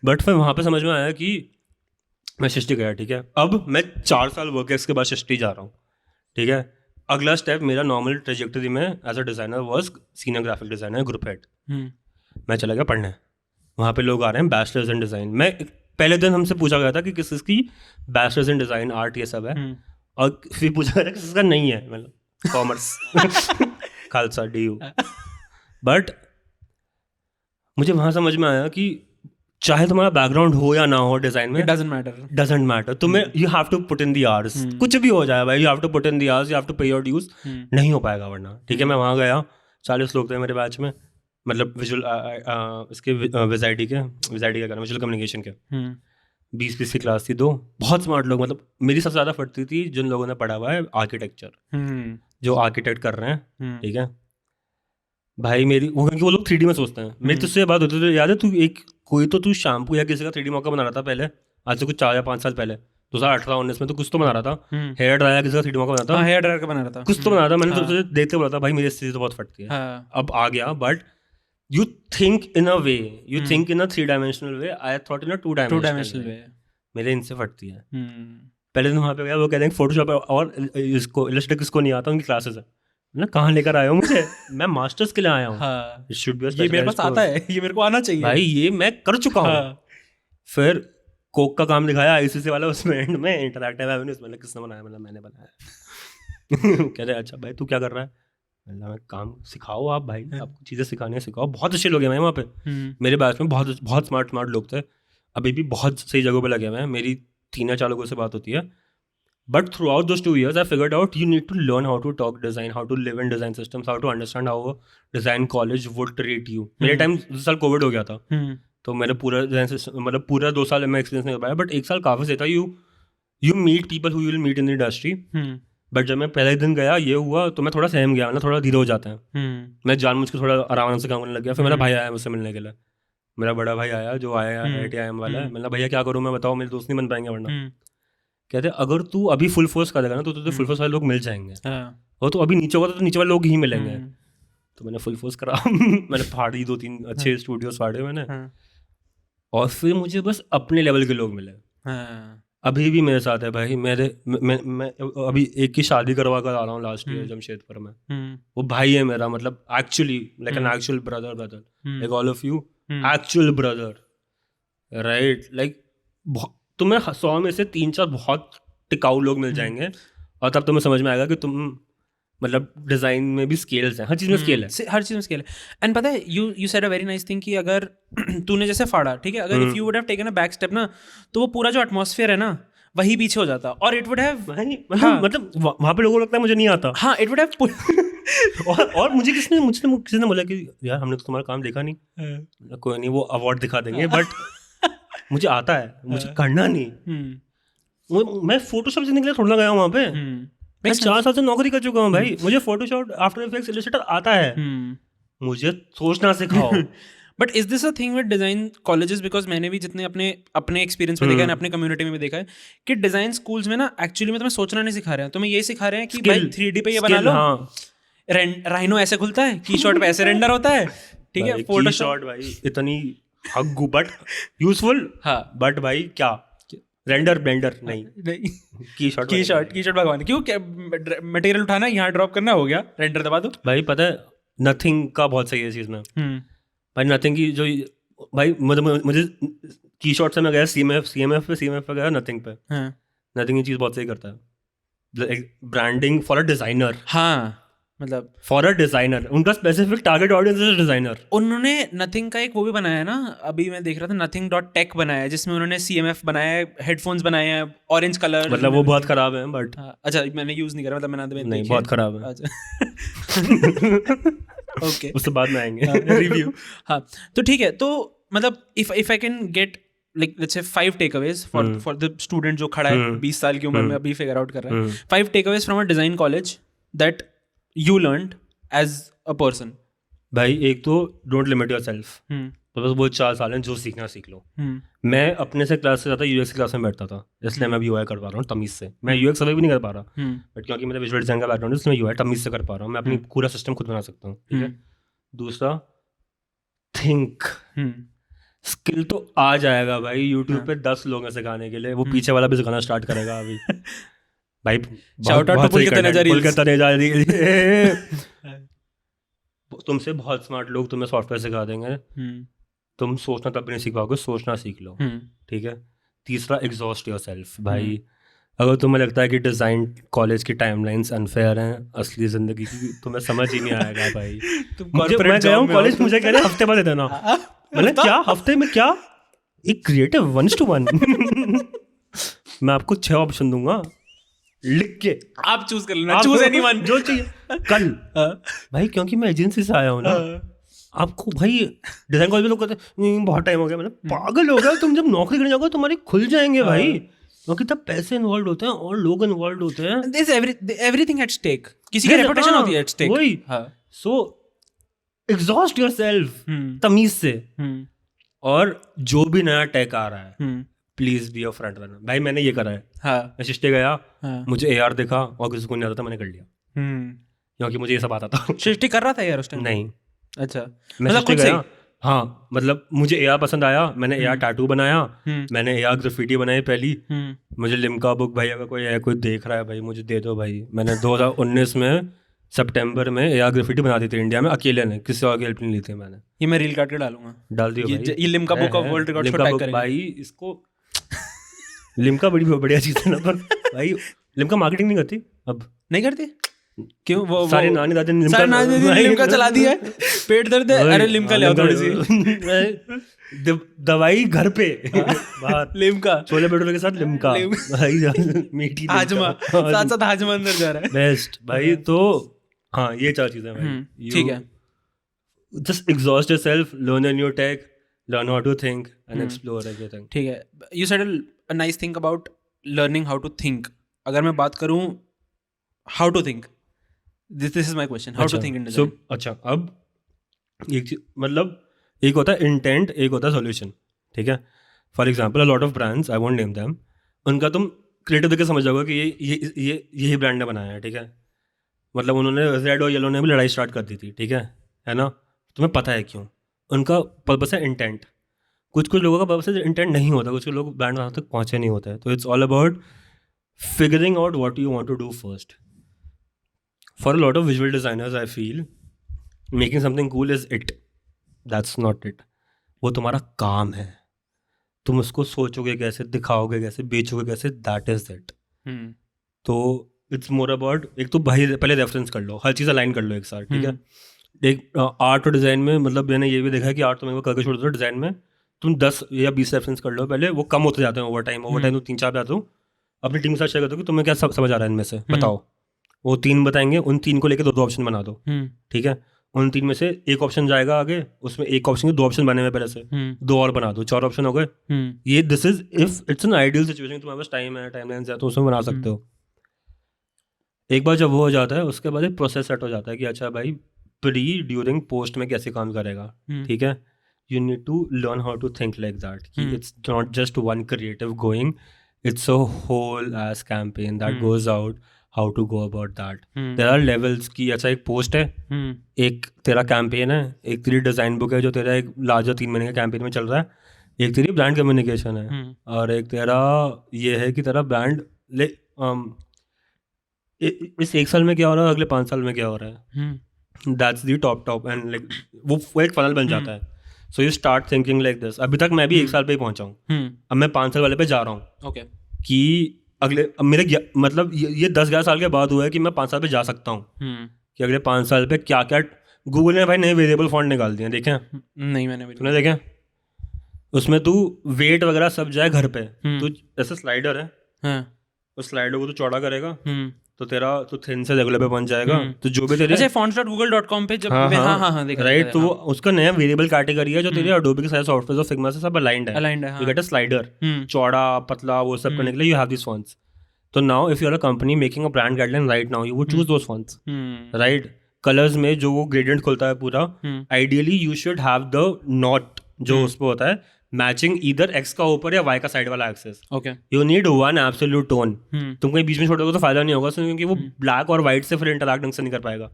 बट फिर वहाँ पर समझ में आया कि मैं SHIST गया, ठीक है। अब मैं 4 साल वर्क एक्स के बाद SHIST जा रहा हूँ, ठीक है। अगला स्टेप मेरा नॉर्मल ट्रेजेक्टरी में as a designer was senior graphic designer, group head. मैं चला गया पढ़ने, वहाँ पे लोग आ रहे हैं बैचलर्स इन डिज़ाइन। मैं पहले दिन हमसे पूछा गया था कि किसकी बैचलर्स इन डिज़ाइन, आर्ट, ये सब है, और फिर पूछा गया किसका नहीं है, मतलब कॉमर्स, खालसा, DU। बट मुझे वहाँ समझ में आया कि चाहे तुम्हारा बैकग्राउंड हो या ना हो डिजाइन में, डजंट मैटर, तुम्हें you have to put in the hours. कुछ भी हो जाए भाई, you have to put in the hours, you have to pay your dues. नहीं हो पाएगा वरना, ठीक है। मैं वहाँ गया, 40 लोग थे मेरे बैच में, मतलब विजुअल इसके विजाइडी क्या कहना, विजुअल कम्युनिकेशन के 20 की क्लास थी। 2 बहुत स्मार्ट लोग, मतलब मेरी सबसे ज़्यादा फटती थी जिन लोगों ने पढ़ा हुआ है आर्किटेक्चर, जो आर्किटेक्ट कर रहे हैं, ठीक है भाई। मेरी वो लोग 3D में सोचते हैं। मेरी तुझसे बात होती थी, याद है तू शैम्पू या किसी का 3D मॉका बना रहा था पहले, आज से कुछ 4 या 5 साल पहले, 2018-19 में, तो कुछ तो बना रहा था। हेयर ड्रायर किसी का 3D मॉका बना था, हेयर ड्रायर का बना रहा था, कुछ तो बना था। मैंने तुझे देखते बोला था भाई मेरी स्थिति तो बहुत फटती है। अब आ गया, but you think in a way, you think in a 3-dimensional way, I thought in a 2-dimensional वे। मेरे इनसे फटती है। पहले दिन वहाँ पे गया, वो कहते हैं फोटोशॉप और इसको इलस्ट्रेटर किसको नहीं आता, उनकी क्लासेस है ना, कहाँ लेकर आया हूँ मुझे, मैं मास्टर्स के लिए आया हूँ। हाँ, ये मेरे पास आता है, ये मेरे को आना चाहिए भाई, ये मैं कर चुका हूँ। फिर कोक का काम दिखाया ICC वाला, उसमें एंड में इंटरैक्टिव एवेन्यूज, मतलब किसने बनाया, मतलब मैंने बनाया। कह रहे अच्छा भाई तू क्या कर रहा है, मतलब काम सिखाओ आप भाई, आपको चीज़ें सिखानी है सिखाओ। बहुत अच्छे लोग हैं वहाँ पे, मेरे बैच में बहुत बहुत स्मार्ट लोग थे, अभी भी बहुत सही जगहों पे लगे हुए हैं। मेरी 3 या 4 लोगों से बात होती है। But through out those 2 years I figured out you need to learn how to talk design, how to live in design systems, how to understand how a design college would treat you. मेरे टाइम 2 साल कोविड हो गया था, तो मेरा पूरा डिजाइन सिस्टम मतलब पूरा 2 साल मैं एक्सपीरियंस नहीं कर पाया, बट 1 साल काफ़ी सही था। You meet people who will meet in the industry. But जब मैं पहले दिन गया ये हुआ तो मैं थोड़ा सहम गया, मतलब थोड़ा धीरे हो जाता है। मैं जानबूझ के थोड़ा आराम से काम करने लग गया। फिर मेरा भाई आया मुझसे मिलने के लिए, मेरा बड़ा भाई आया जो आया IITIM वाला है। मतलब भैया क्या करूँ मैं, बताओ, मेरे दोस्त नहीं बन पाएंगे वरना। कहते अगर तू अभी फुल फोर्स करेगा ना तो तुझे फुल फोर्स वाले लोग मिल जाएंगे, और तो अभी नीचे होगा तो नीचे वाले लोग ही मिलेंगे। तो मैंने फुल फोर्स करा मैंने फाड़ी 2-3 अच्छे स्टूडियोज फाड़े मैंने, और फिर मुझे बस अपने लेवल के लोग मिले। अभी भी मेरे साथ है भाई। मैं अभी एक की शादी करवा कर आ रहा हूँ लास्ट ईयर जमशेदपुर में। वो भाई है मेरा, मतलब actually like an actual brother like all of you, actual brother, right? Like तुम्हें 100 में से 3-4 बहुत टिकाऊ लोग मिल जाएंगे, और तब तुम्हें समझ में आएगा कि तुम मतलब डिजाइन में भी स्केल्स हैं, हर चीज में स्केल है, हर चीज में स्केल है। एंड पता है you said a very nice thing कि अगर तूने जैसे फाड़ा, ठीक है, अगर if you would have taken a back step ना, तो वो पूरा जो एटमॉस्फेयर है ना वही पीछे हो जाता, और इट वुड हैव मतलब वहाँ पे लोगों को लगता है मुझे नहीं आता। हाँ, इट वुड हैव और मुझे किसी ने बोला कि यार हमने तो तुम्हारा काम देखा नहीं, कोई नहीं वो अवार्ड दिखा देंगे, बट मुझे आता है, मुझे करना नहीं। मैं फोटोशॉप सीखने के लिए थोड़ा गया वहाँ पे, मैं 4 साल से नौकरी कर चुका हूँ भाई, मुझे फोटोशॉप, आफ्टर इफेक्ट्स, इलस्ट्रेटर आता है, मुझे सोचना सिखाओ। But is this a thing with design colleges? Because मैंने भी जितने अपने एक्सपीरियंस में देखा है, अपने कम्युनिटी में भी देखा है कि डिजाइन स्कूल्स में ना एक्चुअली में तुम्हें सोचना नहीं सिखा रहे हैं, तुम्हें ये सिखा रहे हैं कि भाई 3D पे ये बना लो, राइनो ऐसे खुलता है, कीशॉट पे ऐसे रेंडर होता है, ठीक है, फोटोशॉप भाई इतनी हग्गू बट यूजफुल, हाँ, बट भाई क्या रेंडर ब्लेंडर नहीं कीशॉट भगवान, क्यों मटेरियल उठाना यहाँ ड्रॉप करना, हो गया रेंडर दबा दो भाई। पता है नथिंग का बहुत सही है चीज़ में भाई, नथिंग की जो भाई मुझे कीशॉट से मैं गया CMF पे गया, नथिंग पे, नथिंग की चीज़ बहुत सही करता है, ब्रांडिंग फॉर अ डिजाइनर। हाँ, मतलब फॉर अ डिजाइनर, उनका स्पेसिफिक टारगेट ऑडियंस है डिजाइनर। उन्होंने नथिंग का एक वो भी बनाया है ना, अभी मैं देख रहा था, nothing.tech बनाया है, जिसमें उन्होंने CMF बनाया है, हेडफोन्स बनाए हैं ऑरेंज कलर, मतलब वो बहुत खराब है, बट अच्छा मैंने यूज नहीं करा, मतलब मैंने नहीं, बहुत खराब है। ओके, उससे बाद में आएंगे रिव्यू। हाँ, तो ठीक है, तो मतलब if I can get like let's say 5 takeaways for the student जो खड़ा है 20 साल की उम्र में अभी फिगर आउट कर रहा है, 5 takeaways from a design college that you learned as a person। भाई एक तो डोंट लिमिट योरसेल्फ, तो बस वो 4 साल हैं, जो सीखना सीख लो। मैं अपने से क्लास से ज़्यादा UX क्लास में बैठता था, इसलिए मैं भी UI कर पा रहा हूँ तमीज़ से। मैं UX अभी भी नहीं कर पा रहा, बट क्योंकि मेरा विजुअल डिजाइन का बैकग्राउंड है, इसलिए मैं UI तमीज़ से कर पा रहा हूँ, मैं अपनी पूरा सिस्टम खुद बना सकता हूँ, ठीक है। दूसरा, थिंक, स्किल तो आ जाएगा भाई, यूट्यूब पे 10 लोग हैं सिखाने के लिए, वो पीछे वाला भी सिखाना स्टार्ट करेगा अभी भाई। शाउट आउट टू पुलकित नजारी, तुमसे बहुत स्मार्ट लोग तुम्हें सॉफ्टवेयर सिखा देंगे, तुम सोचना तब भी नहीं सीख पाओगे, सोचना सीख लो, ठीक है। तीसरा, एग्जॉस्ट योरसेल्फ भाई। अगर तुम्हें लगता है कि डिज़ाइन कॉलेज की टाइमलाइंस अनफेयर हैं, असली ज़िंदगी की तुम्हें समझ ही नहीं आएगा भाई। मैं गया हूँ कॉलेज, मुझे कह रहे हफ्ते बाद देना, मैंने क्या हफ्ते में क्या, एक क्रिएटिव 1-to-1 मैं आपको 6 ऑप्शन दूंगा, लिख के आप चूज कर लेना, चूज एनीवन, जो चाहिए कल भाई, क्योंकि मैं एजेंसी से आया हूँ ना। आपको भाई डिजाइन कॉलेज में लोग कहते हैं बहुत टाइम हो गया, मतलब पागल हो गया, तुम जब नौकरी करने जाओगे तुम्हारी खुल जाएंगे भाई, क्योंकि तब पैसे इन्वॉल्व होते हैं और लोग इन्वॉल्व होते हैं, दिस एवरीथिंग एट स्टेक, किसी की रेपुटेशन होती है एट स्टेक, वही। सो एग्जॉस्ट योरसेल्फ तमीज से, और जो भी नया टेक आ रहा है please be your front runner भाई। मैंने ये करा है, मैं शिष्टे गया, मुझे AR दिखा और किसी को नहीं आता था, मैंने कर लिया, क्योंकि मुझे ये सब आता था। शिष्टे कर रहा था यार उस टाइम? नहीं। अच्छा, मैं शिष्टे गया, हाँ, मतलब मुझे AR पसंद आया, मैंने AR टैटू बनाया, मैंने AR ग्राफिटी बनाई पहली, मुझे लिम्का बुक भाई अगर कोई देख रहा है भाई मुझे दे दो भाई। मैंने 2019 में सितंबर में AR ग्राफिटी बना दी थी इंडिया में अकेले ने, किसी और की हेल्प नहीं ली थी मैंने। ये मैं रील काट के डालूंगा, डाल दियो भाई, ये Limca book of world records को टैग करेंगे भाई। इसको लिम्का बड़ी बढ़िया चीज़ है ना, पर भाई लिम्का मार्केटिंग नहीं करती, अब नहीं करती, क्यों वो सारी नानी दादी ने सारी नानी दादी ने लिम्का चला दिया है, पेट दर्द है, अरे लिम्का ले आओ थोड़ी सी दवाई घर पे बाहर लिम्का, छोले भटूरे के साथ लिम्का भाई, मीठी हाजमा, साथ साथ हाजमा अंदर जा रहा है, बेस्ट भाई। तो हाँ ये 4 चीजें भाई। ठीक है, just exhaust yourself, learn a new tech, learn how to think and explore everything. ठीक है। You said a nice thing about learning how to think. अगर मैं बात करूँ how to think, this is my question, how to think in design. So अच्छा, अब एक चीज मतलब एक होता है इंटेंट, एक होता है सॉल्यूशन, ठीक है। For example a lot of brands, I won't name them, उनका तुम क्रिएटिव देख के समझ जाओगे कि ये यही ब्रांड ने बनाया है, ठीक है। मतलब उन्होंने रेड और येलो ने भी लड़ाई स्टार्ट कर दी थी, ठीक है ना। तुम्हें पता है क्यों? उनका पर्पस है इंटेंट। कुछ लोगों का पर्पस इंटेंट नहीं होता, कुछ लोग ब्रांड वहाँ तक पहुँचे नहीं होते हैं। तो it's all about figuring out what you want to do first. For a lot of visual designers I feel making something cool is it, that's not it. वो तुम्हारा काम है, तुम उसको सोचोगे कैसे, दिखाओगे कैसे, बेचोगे कैसे, दैट इज इट। तो इट्स मोर अबाउट, एक तो भाई पहले रेफरेंस कर लो, हर चीज़ अलाइन कर लो एक साथ, ठीक है। एक आर्ट और डिज़ाइन में मतलब मैंने ये भी देखा है कि आर्ट तो मेरे को करके छोड़ दो, डिज़ाइन में तुम 10 या 20 रेफरेंस कर लो पहले, वो कम होते जाते हैं ओवर टाइम तो 3-4 पे आता हूँ। अपनी टीम के साथ शेयर कर दो कि तुम्हें क्या समझ आ रहा है इनमें से, बताओ। वो 3 बताएंगे, उन 3 को लेकर 2 ऑप्शन बना दो, ठीक है। उन 3 में से एक ऑप्शन जाएगा आगे, उसमें एक ऑप्शन के 2 ऑप्शन बने हुए पहले से, 2 और बना दो, 4 ऑप्शन हो गए। ये this is if it's an ideal situation, तुम्हारे पास टाइम है, टाइमलाइंस है, तो उसमें बना सकते हो। एक बार जब वो हो जाता है उसके बाद एक प्रोसेस सेट हो जाता है कि अच्छा भाई प्री ड्यूरिंग पोस्ट में कैसे काम करेगा, ठीक है। You need to learn how to think like that कि it's not just one creative going, it's a whole age campaign that goes out, how to go about that. There are levels की अच्छा एक पोस्ट है, एक तेरा कैंपेन है, एक तेरी डिज़ाइन बुक है जो तेरा एक लार्जर 3 महीने का कैंपेन में चल रहा है, एक तेरी ब्रांड कम्युनिकेशन है, और एक तेरा ये है कि तेरा ब्रांड इस 1 साल में क्या हो रहा है, अगले 5 साल में क्या हो रहा है। That's the top and like वो एक फनल बन जाता है। So you start thinking like this. अभी तक मैं भी 1 साल पे ही पहुंचा हूँ, अब मैं 5 साल वाले पे जा रहा हूँ। ओके, कि अगले अब मेरे मतलब ये 10-11 साल के बाद हुआ है कि मैं 5 साल पे जा सकता हूँ कि अगले 5 साल पे क्या क्या गूगल ने भाई नए वेरिएबल फॉन्ट निकाल दिए, देखें? नहीं मैंने भी तूने देखें? उसमें तू वेट वगैरह सब जाए घर पे, तो ऐसे स्लाइडर है, उस स्लाइडर को तू चौड़ा करेगा तो तेरा तो थिन से रेगुलर पे बन जाएगा। तो जो भी तेरे fonts.google.com पे जब हाँ देखा राइट, तो वो उसका नया वेरिएबल कैटेगरी है जो तेरे एडोबी के सारे सॉफ्टवेयर और फिग्मा से सब अलाइंड है। यू गेट अ स्लाइडर, चौड़ा पतला वो सब करने के लिए यू हैव दिस फॉन्ट्स। तो now if you are a company making a brand guideline right now, you would choose those fonts, right. Colours में जो वो ग्रेडियंट खुलता है पूरा, ideally you should have the not जो उस पर होता है मैचिंग ईदर एक्स का ऊपर या वाई का साइड वाला axis. Okay, you need one absolute tone. तुम कहीं बीच में छोड़ोगे तो फायदा नहीं होगा, क्योंकि वो ब्लैक और वाइट से फिर इंटरैक्ट ढंग से नहीं कर पाएगा।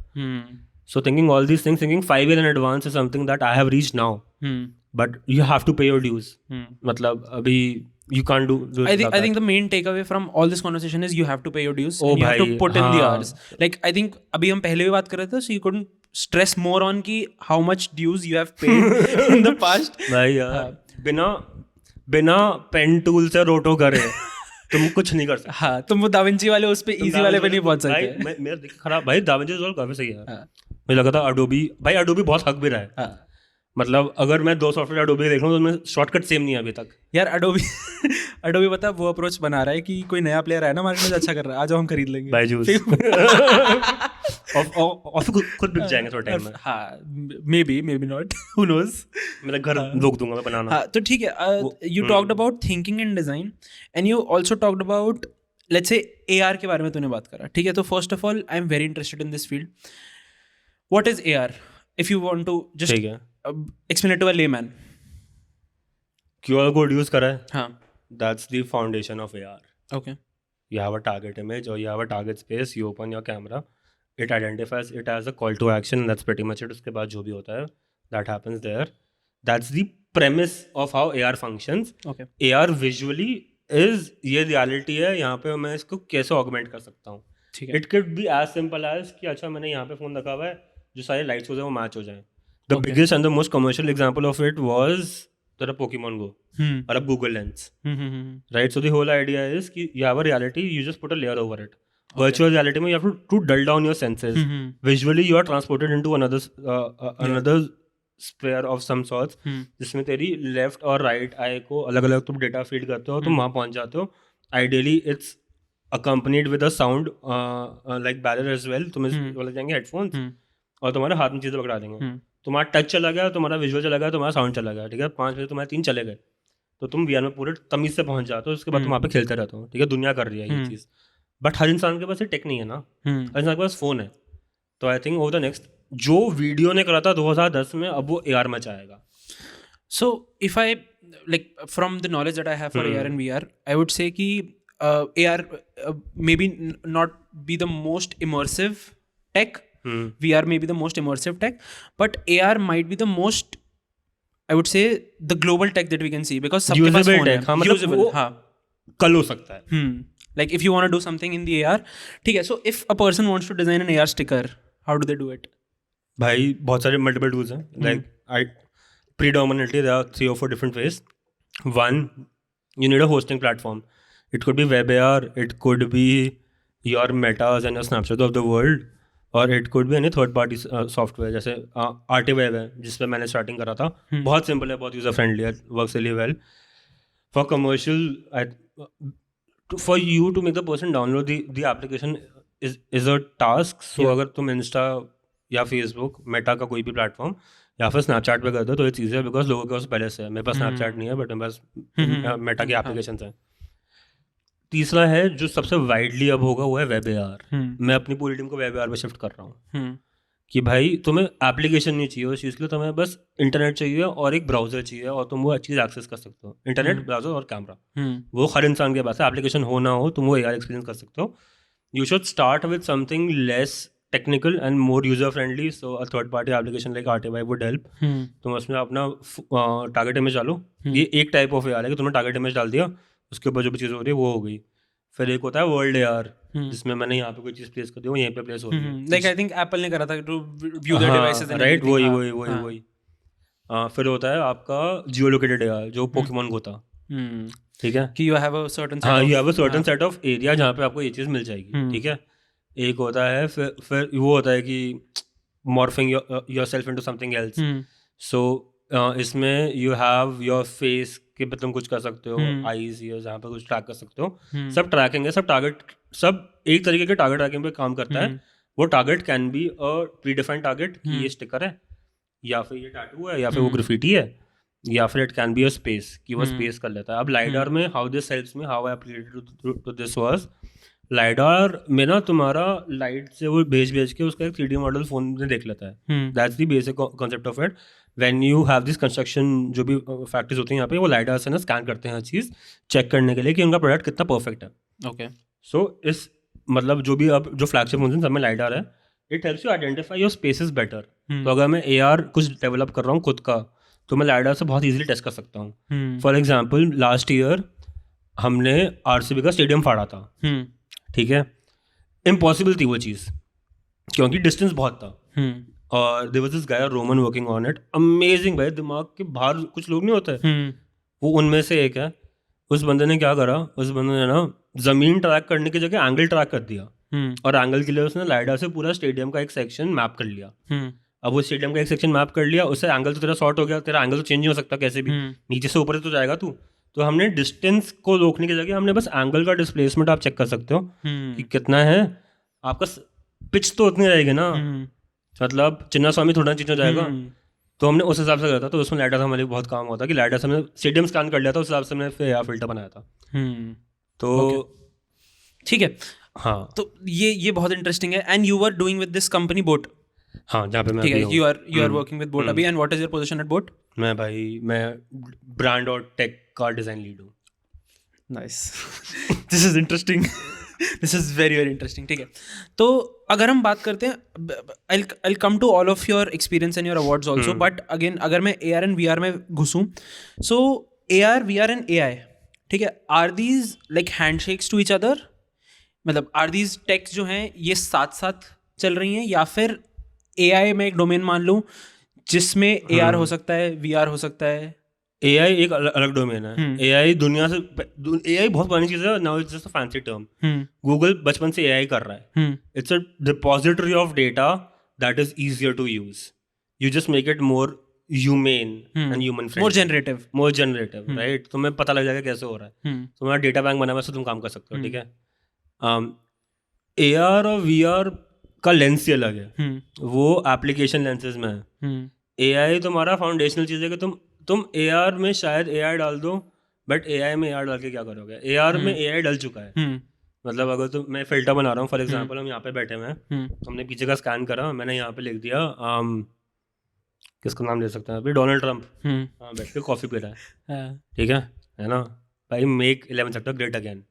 सो thinking all these things, thinking 5 years in advance is something that I have reached now, but you have to pay your dues. मतलब अभी you can't do I think the main takeaway from all this conversation is you have to pay your dues and you have to put in the hours. Like I think अभी हम पहले भी बात कर रहे थे, so you couldn't stress more on कि how much dues you have paid in the past. भाई यार बिना पेन टूल से रोटो करे तुम कुछ नहीं कर सकते। हाँ, तुम वो दाविंची वाले उस पे इजी वाले पे नहीं पहुंच सकते। मेरा खराब भाई, दाविंची रिजॉल्व काफी सही है। मुझे लगा था अडोबी बहुत हक भी रहा है। मतलब अगर मैं 2 सॉफ्टवेयर अडोबी देख रहा हूँ तो मैं शॉर्टकट सेम नहीं है अभी तक। यार अडोबी पता वो अप्रोच बना रहा है कि कोई नया प्लेयर है ना मार्केट में अच्छा कर रहा है, आज हम खरीद लेंगे बायजूस और खुद बिक जाएंगे थोड़ा टाइम में। हाँ, maybe not, who knows. मेरा घर रोक दूंगा मैं बनाना। हाँ, तो ठीक है। You talked about thinking in design and you also talked about let's say AR के बारे में तूने बात करा, ठीक है। तो first of all I am very interested in this field. What is AR if you want to just explain it to a layman? QR code use करा है, हाँ, that's the foundation of AR. Okay, you have a target image or you have a target space, you open your camera, it identifies it as a call to action and that's pretty much it. उसके बाद जो भी होता है that happens there, that's the premise of how AR functions. Okay, AR visually is ये reality है, यहाँ पे मैं इसको कैसे augment कर सकता हूँ। ठीक है। It could be as simple as कि अच्छा मैंने यहाँ पे फ़ोन रखा हुआ है, जो सारे लाइट्स हो जाए वो मैच हो जाए। The biggest and the most commercial example of it was the Pokemon Go or a Google Lens, right? So the whole idea is कि you have a reality, you just put a layer over it. Virtual reality में you have to dull down your senses. Visually you are transported into another sphere of some sorts, जिसमें तेरी लेफ्ट और राइट आई को अलग अलग तुम डेटा फीड करते हो, तुम वहाँ पहुँच जाते हो. Ideally it's accompanied with a sound like barrier as well. तुम्हें बोले जाएंगे हेडफोन्स और तुम्हारे हाथ में चीज़ें पकड़ा देंगे. तुम्हारा टच चला गया, तुम्हारा विजुअल चला गया, तुम्हारा साउंड चला गया. ठीक है, 5 बजे तुम्हारे 3 चले गए, तो तुम VR में पूरे तमीज से पहुंच जाते हो. उसके बाद तुम वहाँ पे खेलते रहते हो. ठीक है, दुनिया कर रही है ये चीज़. बट हर इंसान के पास ये टेक नहीं है ना. हर इंसान के पास फ़ोन है. तो I think over the next जो वीडियो ने करा था 2010 में, अब वो AR में चाहेगा. So if I like from the knowledge that I have for AR and VR, I would say कि AR maybe not be the most immersive tech. VR may be the most immersive tech, but AR might be the most, I would say, the global tech that we can see, because सबके पास phone है. हाँ, मतलब Usable, हाँ. कल हो सकता है. Like if you want to do something in the AR, ठीक है. So if a person wants to design an AR sticker, how do they do it? भाई बहुत सारे मल्टीपल टूल्स हैं. Like predominantly there are 3 or 4 different ways. One, you need a hosting platform. It could be WebAR, it could be your Metas and your Snapchat of the world, और it could be any third party software. जैसे Artiweb है, जिस पे मैंने स्टार्टिंग करा था. बहुत सिंपल है, बहुत यूजर फ्रेंडली है, works really well. For commercial, for you to make the person download the application is a task. So अगर तुम इंस्टा या फेसबुक, मेटा का कोई भी प्लेटफॉर्म या फिर स्नैपचैट पे कर दो तो ये चीज़ है, बिकॉज लोगों के पास पहले से है. मेरे पास स्नैपचैट नहीं है, बट मेरे पास मेटा की एप्लीकेशन है. तीसरा है जो सबसे वाइडली अब होगा, वो है WebAR. मैं अपनी पूरी टीम को WebAR पे शिफ्ट कर रहा हूँ कि भाई तुम्हें एप्लीकेशन नहीं चाहिए उस चीज़ के लिए, तुम्हें बस इंटरनेट चाहिए और एक ब्राउज़र चाहिए, और तुम वो चीज़ एक्सेस कर सकते हो. इंटरनेट, ब्राउज़र और कैमरा, वो हर इंसान के पास है. एप्लीकेशन हो ना हो, तुम वो AR एक्सपीरियंस कर सकते हो. You should start with something less technical and more user friendly. So a third party application like Artiweb would help. तुम उसमें अपना टारगेट इमेज डालो. ये एक टाइप ऑफ AR है कि तुमने टारगेट इमेज डाल दिया, उसके ऊपर जो भी चीज़ हो रही है वो हो गई. फिर एक होता है वर्ल्ड AR, जिसमें मैंने यहाँ पे कोई चीज़ प्लेस कर दी, वो यहीं पे प्लेस हो रही है. Like I think Apple ने करा था to view the devices and right, everything. वही. फिर होता है आपका जियो लोकेटेड AR, जो पोकेमॉन को था. ठीक है, कि you have a certain set हाँ, of, you have a certain set of area जहाँ पे आपको ये चीज़ मिल जाएगी. ठीक है, एक होता है फिर वो होता है कि morphing yourself into something else. So इसमें यू हैव योर फेस के पे तुम कुछ कर सकते हो, आईज, ईयर्स, जहाँ पे कुछ ट्रैक कर सकते हो. सब ट्रैकिंग है, सब टारगेट, सब एक तरीके के टारगेट ट्रैकिंग पे काम करता है. वो target can be a pre defined target कि ये स्टिकर है, या फिर ये टैटू है, या फिर वो ग्राफिटी है, या फिर it can be a space कि वो स्पेस कर लेता है. अब लाइडार में how this helps me, how I applicated to this was, lidar में ना तुम्हारा लाइट से वो भेज के उसका एक 3D मॉडल फोन में देख लेता है. That's the basic concept of it. When you have this construction, जो भी फैक्ट्रीज होती हैं यहाँ पे, वो लाइडार से ना स्कैन करते हैं हर चीज़, चेक करने के लिए कि उनका प्रोडक्ट कितना परफेक्ट है. ओके. सो इस मतलब जो भी अब जो फ्लैगशिप फोन सब में लाइडार है, it helps you identify your spaces better. तो अगर मैं AR कुछ डेवलप कर रहा हूँ खुद का, तो मैं लाइडार से बहुत ईजिली टेस्ट कर सकता हूँ. फॉर एग्जाम्पल लास्ट ईयर हमने RCB का स्टेडियम फाड़ा था. ठीक है, इम्पॉसिबल थी वो चीज़ क्योंकि डिस्टेंस बहुत था. और there was this guy Roman working on it. Amazing भाई, दिमाग के बाहर कुछ लोग नहीं होते, वो उनमें से एक है. उस बंदे ने क्या करा, उस बंदे ने ना ज़मीन ट्रैक करने की जगह एंगल ट्रैक कर दिया, और एंगल के लिए उसने लाइडा से पूरा स्टेडियम का एक सेक्शन मैप कर लिया. अब वो स्टेडियम का एक सेक्शन मैप कर लिया, उससे एंगल तो तेरा शॉर्ट हो गया. तेरा एंगल तो चेंज नहीं हो सकता कैसे भी, नीचे से ऊपर तो जाएगा तू. तो हमने डिस्टेंस को रोकने की जगह हमने बस एंगल का डिस्प्लेसमेंट आप चेक कर सकते हो कि कितना है. आपका पिच तो उतनी रहेगी ना, मतलब चिन्ना स्वामी थोड़ा चेंज हो जाएगा. तो हमने उस हिसाब से करा था. तो उसमें लाइडा हमारे बहुत काम होता कि लाइडा से हमने स्टेडियम स्कैन कर लिया था, उस हिसाब से हमने फिर AR फिल्टर बनाया था. तो ठीक है. हाँ, तो ये बहुत इंटरेस्टिंग है. And you are doing with this company Boat. हाँ, जहाँ पे मैं ठीक है, you are working with Boat अभी. And what is your position at Boat? मैं ब्रांड और टेक का डिज़ाइन लीड हूँ. Nice. This is interesting. This is very very interesting. ठीक है, तो अगर हम बात करते हैं, I come to all of your experience and your awards also, but again अगर मैं AR एंड VR में घुसूँ, so AR, VR and AI, ठीक है, are these like handshakes to each other? मतलब आर दीज टेक्स जो हैं ये साथ साथ चल रही हैं, या फिर AI में एक डोमेन मान लूँ जिसमें AR हो सकता है, VR हो सकता है, AI एक अलग डोमेन है। AI दुनिया से AI बहुत पुरानी चीज़ है, now it's just a fancy term. Google बचपन से AI कर रहा है। It's a depository of data that is easier to use. You just make it more humane and human friendly, more generative, right? तुम्हें पता लग जाएगा कैसे हो रहा है। तुम्हारा डेटा बैंक बना हुआ है, तुम काम कर सकते हो, ठीक है? AR और VR का लेंस ही अलग है, वो एप्लीकेशन लेंसेज में है। AI तुम्हारा फाउंडेशनल चीज़ है कि तुम AR में शायद AI डाल दो, बट AI में AR डाल के क्या करोगे? AR में AI डल चुका है। मतलब अगर तुम, मैं फिल्टर बना रहा हूँ फॉर एग्जांपल, हम यहाँ पे बैठे हुए हैं, हमने पीछे का स्कैन करा, मैंने यहाँ पे लिख दिया किसका नाम ले सकते हैं अभी, डोनाल्ड ट्रंप, हाँ बैठ के कॉफ़ी पी रहा है, ठीक है ना भाई, मेक 11 सेक्टर ग्रेट अगेन,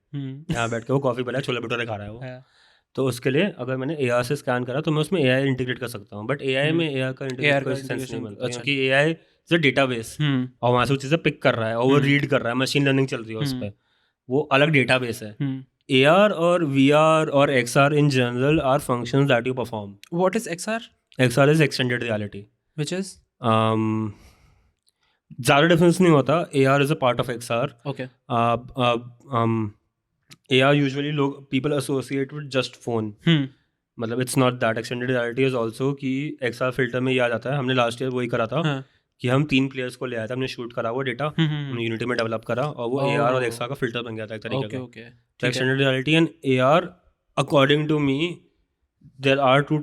यहाँ बैठ के वो कॉफ़ी पी रहा है, छोले भटूरे खा रहा है वो। तो उसके लिए अगर मैंने AR से स्कैन करा तो मैं उसमें AI इंटीग्रेट कर सकता हूँ, बट AI में AR का इंटीग्रेट कोई सेंस नहीं बनता, क्योंकि AI इज अ डेटाबेस और वहाँ से वो चीज़ें पिक कर रहा है और वो रीड कर रहा है, मशीन लर्निंग चल रही है उस पर, वो अलग डेटाबेस है। AR और VR और XR in general are functions that you perform. What is XR? XR is extended reality. Which is? ज़्यादा डिफरेंस नहीं होता. AR is a part of XR. Okay. AR usually people associate with just phone. मतलब it's not that. Extended reality is also कि XR filter में ये आ जाता है. हमने लास्ट ईयर वही करा था कि हम 3 प्लेयर्स को ले आए थे, हमने शूट करा वो डेटा, हमने यूनिटी में डेवलप करा और वो AR और XR का फिल्टर बन गया था एक तरीके का. So extended reality and AR, according to me, there are two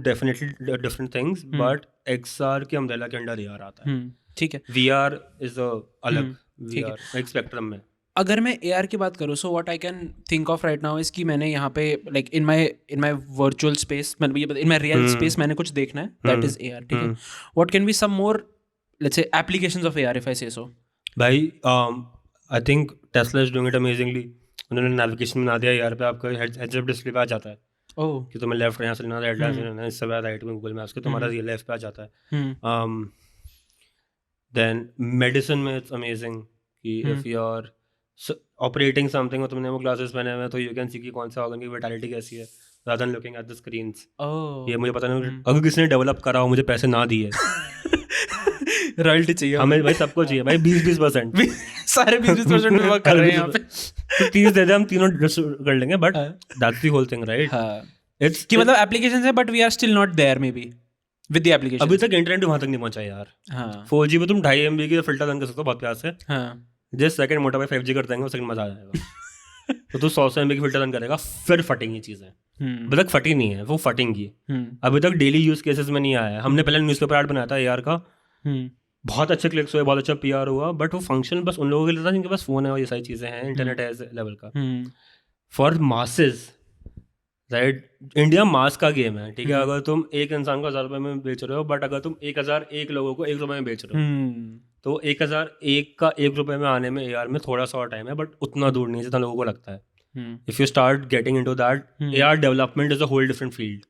definitely different things, but XR के अम्ब्रेला के अंडर AR आता है. ठीक है. VR is a अलग VR एक स्पेक्ट्रम में. अगर मैं AR की बात करूँ, so what I can think of right now is कि मैंने यहाँ पे like in my virtual space, मतलब इन माई रियल स्पेस मैंने कुछ देखना है, दैट इज AR, ठीक है. What can be some more let's say applications of AR if I say so? भाई I think Tesla is doing it amazingly. उन्होंने नेविगेशन बना दिया AR पे, आपका हेड्स अप डिस्प्ले पे आ जाता है कि तुम्हें लेफ्ट यहाँ से लेना है, राइट से राइट में गूगल मैप्स के तुम्हारा रियल लाइफ पे आ जाता है. देन मेडिसिन में इट्स अमेजिंग कि if you are operating something और तुमने वो ग्लासेस पहने हुए तो यू कैन सी कि कौन सा ऑर्गन की विटालिटी कैसी है, rather than looking at the screens. ये मुझे पता नहीं, अगर किसी ने डेवलप करा हो, मुझे पैसे ना दिए, रॉयल्टी चाहिए हमें भाई, सबको चाहिए भाई, 20% सारे 20% में वर्क कर रहे हैं यहाँ पे. तो 30 दे दे, हम तीनों कर लेंगे, but that's the whole thing, right? It's कि मतलब एप्लीकेशंस है but we are still not there maybe with the application. अभी तक इंटरनेट वहाँ तक नहीं पहुँचा यार. 4G पे तुम 2.5 MB की फिल्टर रन कर सकते हो बहुत प्यार से. जिस सेकंड मोटा भाई 5G कर देंगे उस सेकंड मजा आ जाएगा. तो तू 100 MB की फिल्टर रन करेगा, फिर फटेंगी चीज़ें. अभी तक फटी नहीं है, वो फटेंगी. अभी तक डेली यूज केसेस में नहीं आया है. हमने पहले न्यूज़पेपर ऐड बनाया था AR का, बहुत अच्छे क्लिक्स हुए, बहुत अच्छा PR हुआ, बट वो फंक्शन बस उन लोगों के लिए था जिनके पास फ़ोन है और ये सारी चीज़ें हैं, इंटरनेट है इस लेवल का. फॉर मासेस, राइट, इंडिया मास का गेम है, ठीक है. अगर तुम एक इंसान को 1000 रुपये में बेच रहे हो, बट अगर तुम 1001 लोगों को 1 रुपये में बेच रहे हो, तो 1001 का 1 रुपये में आने में AR में थोड़ा सा और टाइम है, बट उतना दूर नहीं है जितना लोगों को लगता है. If you start getting into that, AR development is a whole different field.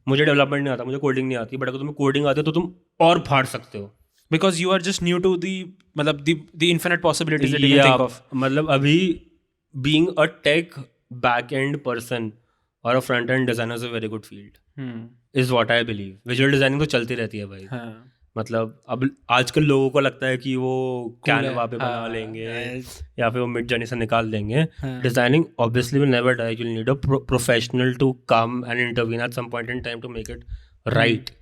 मुझे डेवलपमेंट नहीं आता, मुझे कोडिंग नहीं आती, बट अगर तुम्हें कोडिंग आती है तो तुम और फाड़ सकते हो, because you are just new to the मतलब the infinite possibilities that you can think of. मतलब अभी being a tech back end person or a front end designer is a very good field. is what I believe. Visual designing तो चलती रहती है भाई. मतलब अब आजकल लोगों को लगता है कि वो कैनवा पे बना लेंगे या फिर वो मिड जर्नी से निकाल देंगे. Designing obviously will never die. You'll need a professional to come and intervene at some point in time to make it right.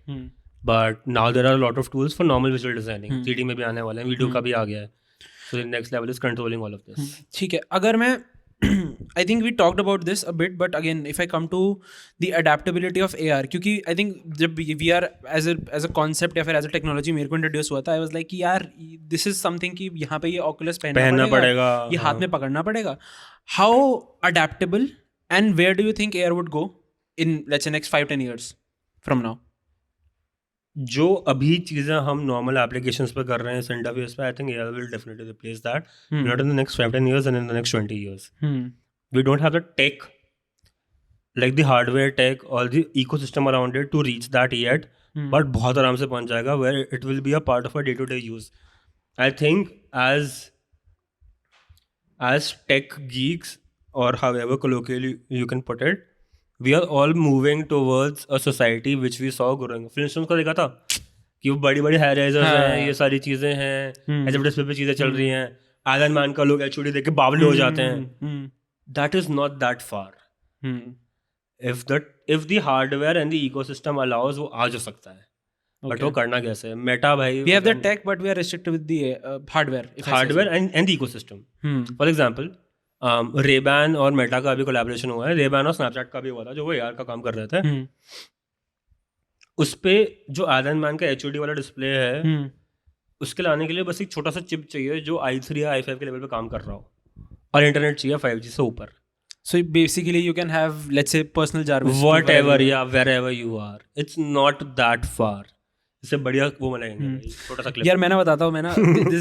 But now there are a lot of tools for normal visual designing. 3D में भी आने वाले हैं, वीडियो का भी आ गया है. So the next level is controlling all of this. ठीक है. अगर मैं I think we talked about this a bit, but again, if I come to the adaptability of AR, क्योंकि I think जब VR as a concept या फिर as a technology मेरे को introduce हुआ था, I was like कि यार this is something कि यहाँ पे ये Oculus पहनना पड़ेगा, ये हाथ में पकड़ना पड़ेगा. How adaptable and where do you think AR would go in let's say next 5-10 years from now? जो अभी चीज़ें हम नॉर्मल एप्लीकेशंस पे कर रहे हैं इस इंटरफेस पे, I think AR will definitely replace that, not in the next 5-10 years and in the next 20 years. We don't have the tech, like the hardware tech or the ecosystem around it to reach that yet, but बहुत आराम से पहुंच जाएगा where it will be a part of our day-to-day use. I think as tech geeks or however colloquially you can put it, we are all moving towards a society which we saw growing. Flintstones का देखा था कि वो बड़ी बड़ी हाई राइजर्स हैं, ये सारी चीजें हैं, एडवर्टाइजमेंट पे चीजें चल रही हैं, आयरन मैन का लोग एचओडी देख के बावले हो जाते हैं. That is not that far. If the hardware and the ecosystem allows, वो आ जा सकता है. बट वो करना कैसे है? मेटा भाई, we have the tech but we are restricted with the hardware and the ecosystem. For example, Ray-Ban और मेटा का अभी कोलैबोरेशन हुआ है. Ray-Ban और स्नैपचैट का भी हुआ था, जो वो AR का काम कर रहे थे. उस पे जो आयरन मैन का HUD वाला डिस्प्ले है, उसके लाने के लिए बस एक छोटा सा चिप चाहिए जो i3 या i5 के लेवल पे काम कर रहा हो, और इंटरनेट चाहिए 5G से ऊपर. So basically you can have, let's say, personal Jarvis. Whatever, yeah, wherever you are. It's not that far. इससे बढ़िया वो बनाएंगे छोटा सा क्लिप. यार मैं ना बताता हूँ, मैं ना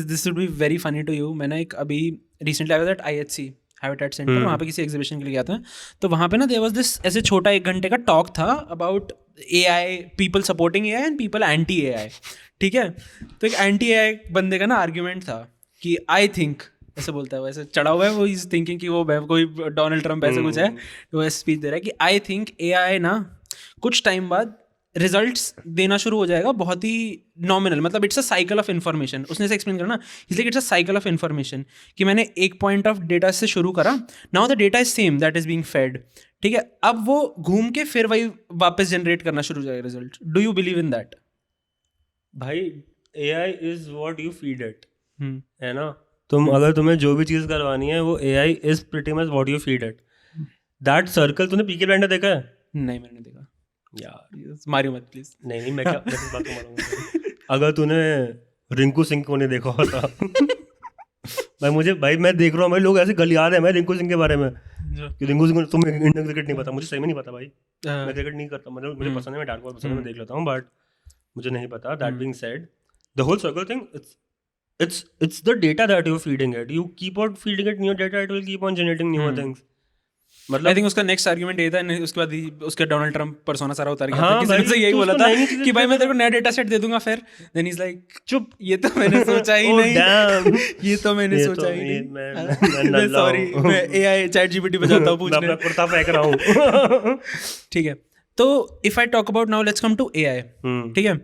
this would be very funny to you. मैं ना एक अभी recently I was at IHC Habitat Center, वहाँ पे किसी एग्जीबिशन के लिए गया था. तो वहाँ पे ना there was this ऐसे छोटा 1 घंटे का टॉक था about AI, people supporting AI and people anti AI. ठीक है, तो एक anti AI बंदे का ना आर्ग्यूमेंट था कि I think, ऐसे बोलता है, वैसे चढ़ा हुआ है वो, इज थिंकिंग कि वो कोई डोनाल्ड ट्रम्प ऐसे कुछ है, तो वो स्पीच दे रहा है कि आई थिंक AI ना कुछ टाइम बाद रिजल्ट्स देना शुरू हो जाएगा बहुत ही नॉमिनल, मतलब it's a cycle of information. उसने से एक्सप्लेन करना, इसलिए it's a cycle of information कि मैंने एक पॉइंट ऑफ डेटा से शुरू करा, now the data is same that is being fade. ठीक है, अब वो घूम के फिर वही वापस जनरेट करना शुरू हो जाएगा result. Do you believe in that? भाई AI is what you feed it, है ना. अगर तुम्हें जो भी चीज़ करवानी है, वो AI is pretty much what you feed it. That circle, तूने पीके ब्लाइंडर देखा है? नहीं, मैंने देखा यार. मारियो मत प्लीज. नहीं, मैं क्या बात को मारूंगा. अगर तूने रिंकू सिंह को नहीं देखा होता भाई मैं देख रहा हूँ, भाई लोग ऐसे गलियार हैं मैं रिंकू सिंह के बारे में कि रिंकू सिंह, तुम्हें इंडियन क्रिकेट नहीं पता. मुझे सही में नहीं पता भाई, मैं क्रिकेट नहीं करता, मतलब मुझे पसंद है, मैं डार्क बॉल पसंद है, मैं देख लेता हूँ, बट मुझे नहीं पता. That being said, the whole circle thing, it's the data that you're feeding it. You keep on feeding it new data, it will keep on generating newer things. मतलब आई थिंक उसका नेक्स्ट आर्गुमेंट ये था, उसके बाद ही उसका डोनाल्ड ट्रम्प पर्सोना सारा उतार गया था. किसी ने से यही बोला था कि भाई मैं तेरे को नया डेटा सेट दे दूंगा, फिर देन इज लाइक चुप, ये तो मैंने सोचा ही नहीं, ये तो मैंने सोचा ही नहीं. मैं सॉरी, मैं AI चैट GPT पे जाता हूँ पूछने, मैं अपना कुर्ता फेंक रहा हूँ. ठीक है, तो if I talk about now, let's come to AI. ठीक है,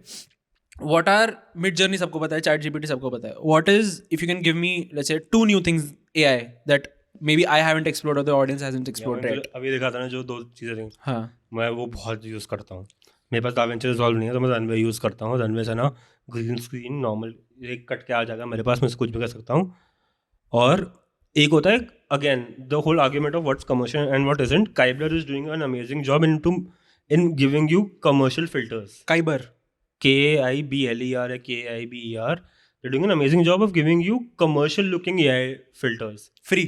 what are mid journey सबको पता है, chat GPT सबको पता है. what is, if you can give me let's say 2 new things AI that maybe I haven't explored or the audience hasn't explored yet. अभी देखा था ना जो 2 चीज़ें थी, हाँ, मैं वो बहुत यूज़ करता हूँ. मेरे पास DaVinci रिजॉल्व नहीं है, तो मैं रनवे यूज़ करता हूँ. रनवे से ना ग्रीन स्क्रीन नॉर्मल एक कट के आ जाएगा मेरे पास, मैं कुछ भी कर सकता हूँ. और एक होता है again the whole argument of what's commercial and what isn't. Kaiber is doing an amazing job in giving you commercial filters. Kaiber, KAIBLER है, KAIBER. They're doing an amazing job of giving you commercial looking AI filters. Free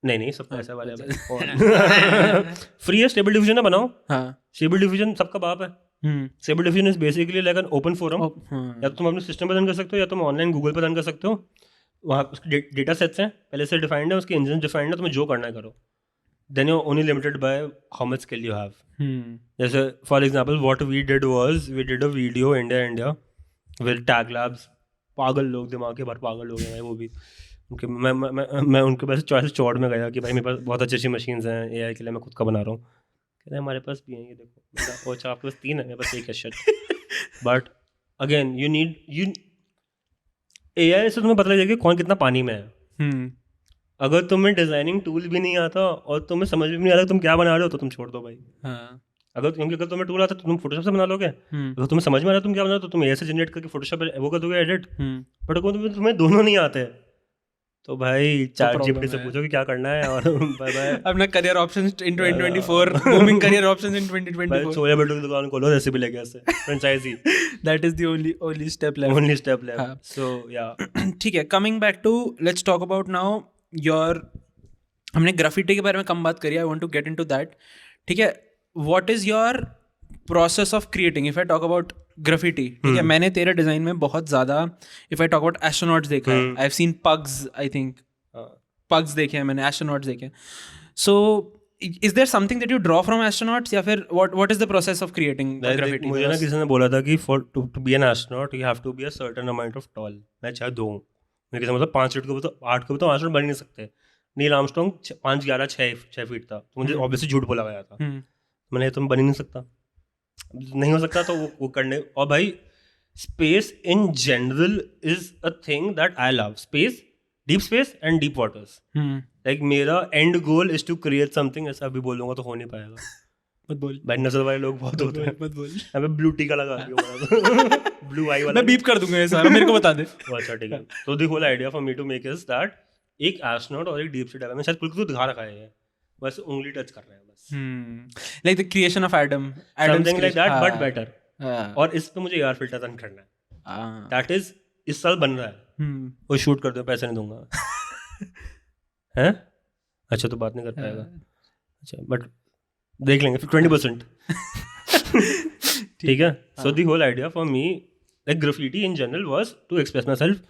नहीं सब पैसे वाले फ्री है. स्टेबल डिफिजन ना बनाओ. हाँ, स्टेबल डिफिजन सबका बाप है. Stable diffusion is basically like an open forum. या तो तुम अपने सिस्टम पर रन कर सकते हो, या तुम ऑनलाइन गूगल पर रन कर सकते हो. वहाँ उसके डेटा सेट्स हैं पहले से डिफाइंड है, उसके इंजन डिफाइंड है, तुम्हें जो करना है करो. Then you're only limited by how much skill you have. जैसे for example what we did was we did a video India with Tag Labs. पागल लोग, दिमाग के बाहर पागल लोग हैं वो भी. उनके मैं उनके पास चौड़ में गया कि भाई मेरे पास बहुत अच्छी अच्छी मशीन्स हैं AI के लिए, मैं खुद का बना रहा हूँ. कहते हैं हमारे पास भी हैं, ये देखो. अच्छा आपके पास 3 है, मेरे पास 1 है. Shit. But again you AI से तुम्हें पता लग जाएगा कौन कितना पानी में है. अगर तुम्हें डिजाइनिंग टूल भी नहीं आता और तुम्हें समझ भी नहीं आ रहा तुम क्या बना रहे हो, तो तुम छोड़ दो भाई. हाँ. अगर तुम्हें टूल आता तो तुम फोटोशॉप से बना लोगे. अगर तुम्हें समझ में आ रहा तुम क्या बना रहे हो, तो तुम AI से जनरेट करके फोटोशॉप वो कर दोगे एडिट. बट अगर तुम्हें दोनों नहीं आते, तो भाई चैट GPT से पूछो कि क्या करना है, और बाय बाय. अपना career options in 2024, booming career options in 2024. Chole bhature की दुकान खोलो, रेसिपी लेके ऐसे franchisee. That is the only step left. So या ठीक है, coming back to, let's talk about now your, हमने ग्राफिटी के बारे में कम बात करी, I want to get into that. ठीक है, what is your process of creating? If I talk about graffiti, ठीक है, मैंने तेरे डिजाइन में बहुत ज्यादा, if I talk about astronauts देखा है, I have seen pugs, I think pugs देखे हैं मैंने, एस्ट्रोनॉट्स देखे. So is there something that you draw from astronauts, या फिर what is the process of creating graffiti? मुझे ना किसी ने बोला था कि for to be an astronaut you have to be a certain amount of tall. मैं चाहे 2 हूँ, मेरे मतलब 5 फीट को तो 8 को तो एस्ट्रोनॉट बन नहीं सकते. नील आर्मस्ट्रॉन्ग 5'11" 6 फीट था, तो मुझे ऑब्वियसली झूठ बोला गया था. मैंने तुम बन ही नहीं सकता, नहीं हो सकता, तो वो करने. और भाई space in general is a thing that I love. Space, deep space and deep waters. Like मेरा end goal is to create something. ऐसा अभी बोलूँगा तो हो नहीं पाएगा. मत बोल भाई नजर वाले लोग बहुत होते हैं. मत बोल. अबे ब्लू टीका लगा दिया. ब्लू आई वाला. मैं बीप कर दूंगा ये सारा, मेरे को बता दे. अच्छा ठीक है. तो the whole idea for me to make is that एक एस्ट्रोनॉट और एक डीप सी डायमेंशन शायद बिल्कुल दिखा रखा है, बस उंगली टच कर रहे हैं बस. Like the creation of Adam. Something like that but better. और इस पे मुझे एआर फिल्टर रन करना है. दैट इज इस साल बन रहा है. वो शूट कर दो, पैसे नहीं दूंगा. हैं? अच्छा तो बात नहीं कर पाएगा. अच्छा बट देख लेंगे 20%. ठीक है. So the whole idea for me like graffiti in general was to express myself.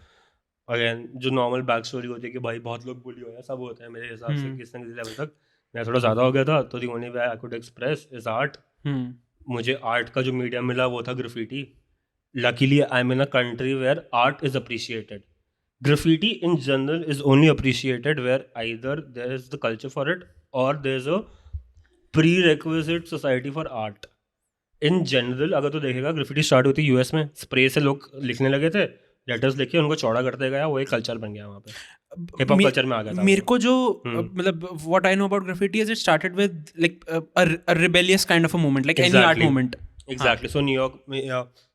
Again जो नॉर्मल बैक स्टोरी होती है कि भाई बहुत लोग बुली हो या सब होता है, मेरे हिसाब से किसी न किसी लेवल तक मैं थोड़ा ज़्यादा हो गया था. तो the only way I could express is art. मुझे आर्ट का जो मीडियम मिला वो था graffiti. Luckily I am in a country where art is appreciated. Graffiti in general is only appreciated where either there is the culture for it और there is a prerequisite society for art. In general अगर तो देखेगा ग्राफिटी स्टार्ट हुई थी यूएस में. स्प्रे से लोग लिखने लगे थे, लेटर्स लिखे, उनको चौड़ा करते गया, वो एक कल्चर बन गया वहाँ पे. हिप हॉप कल्चर में आ गया था. मेरे को जो मतलब what I know about graffiti is it started with like a rebellious kind of a movement, like any art movement. Exactly. So New York में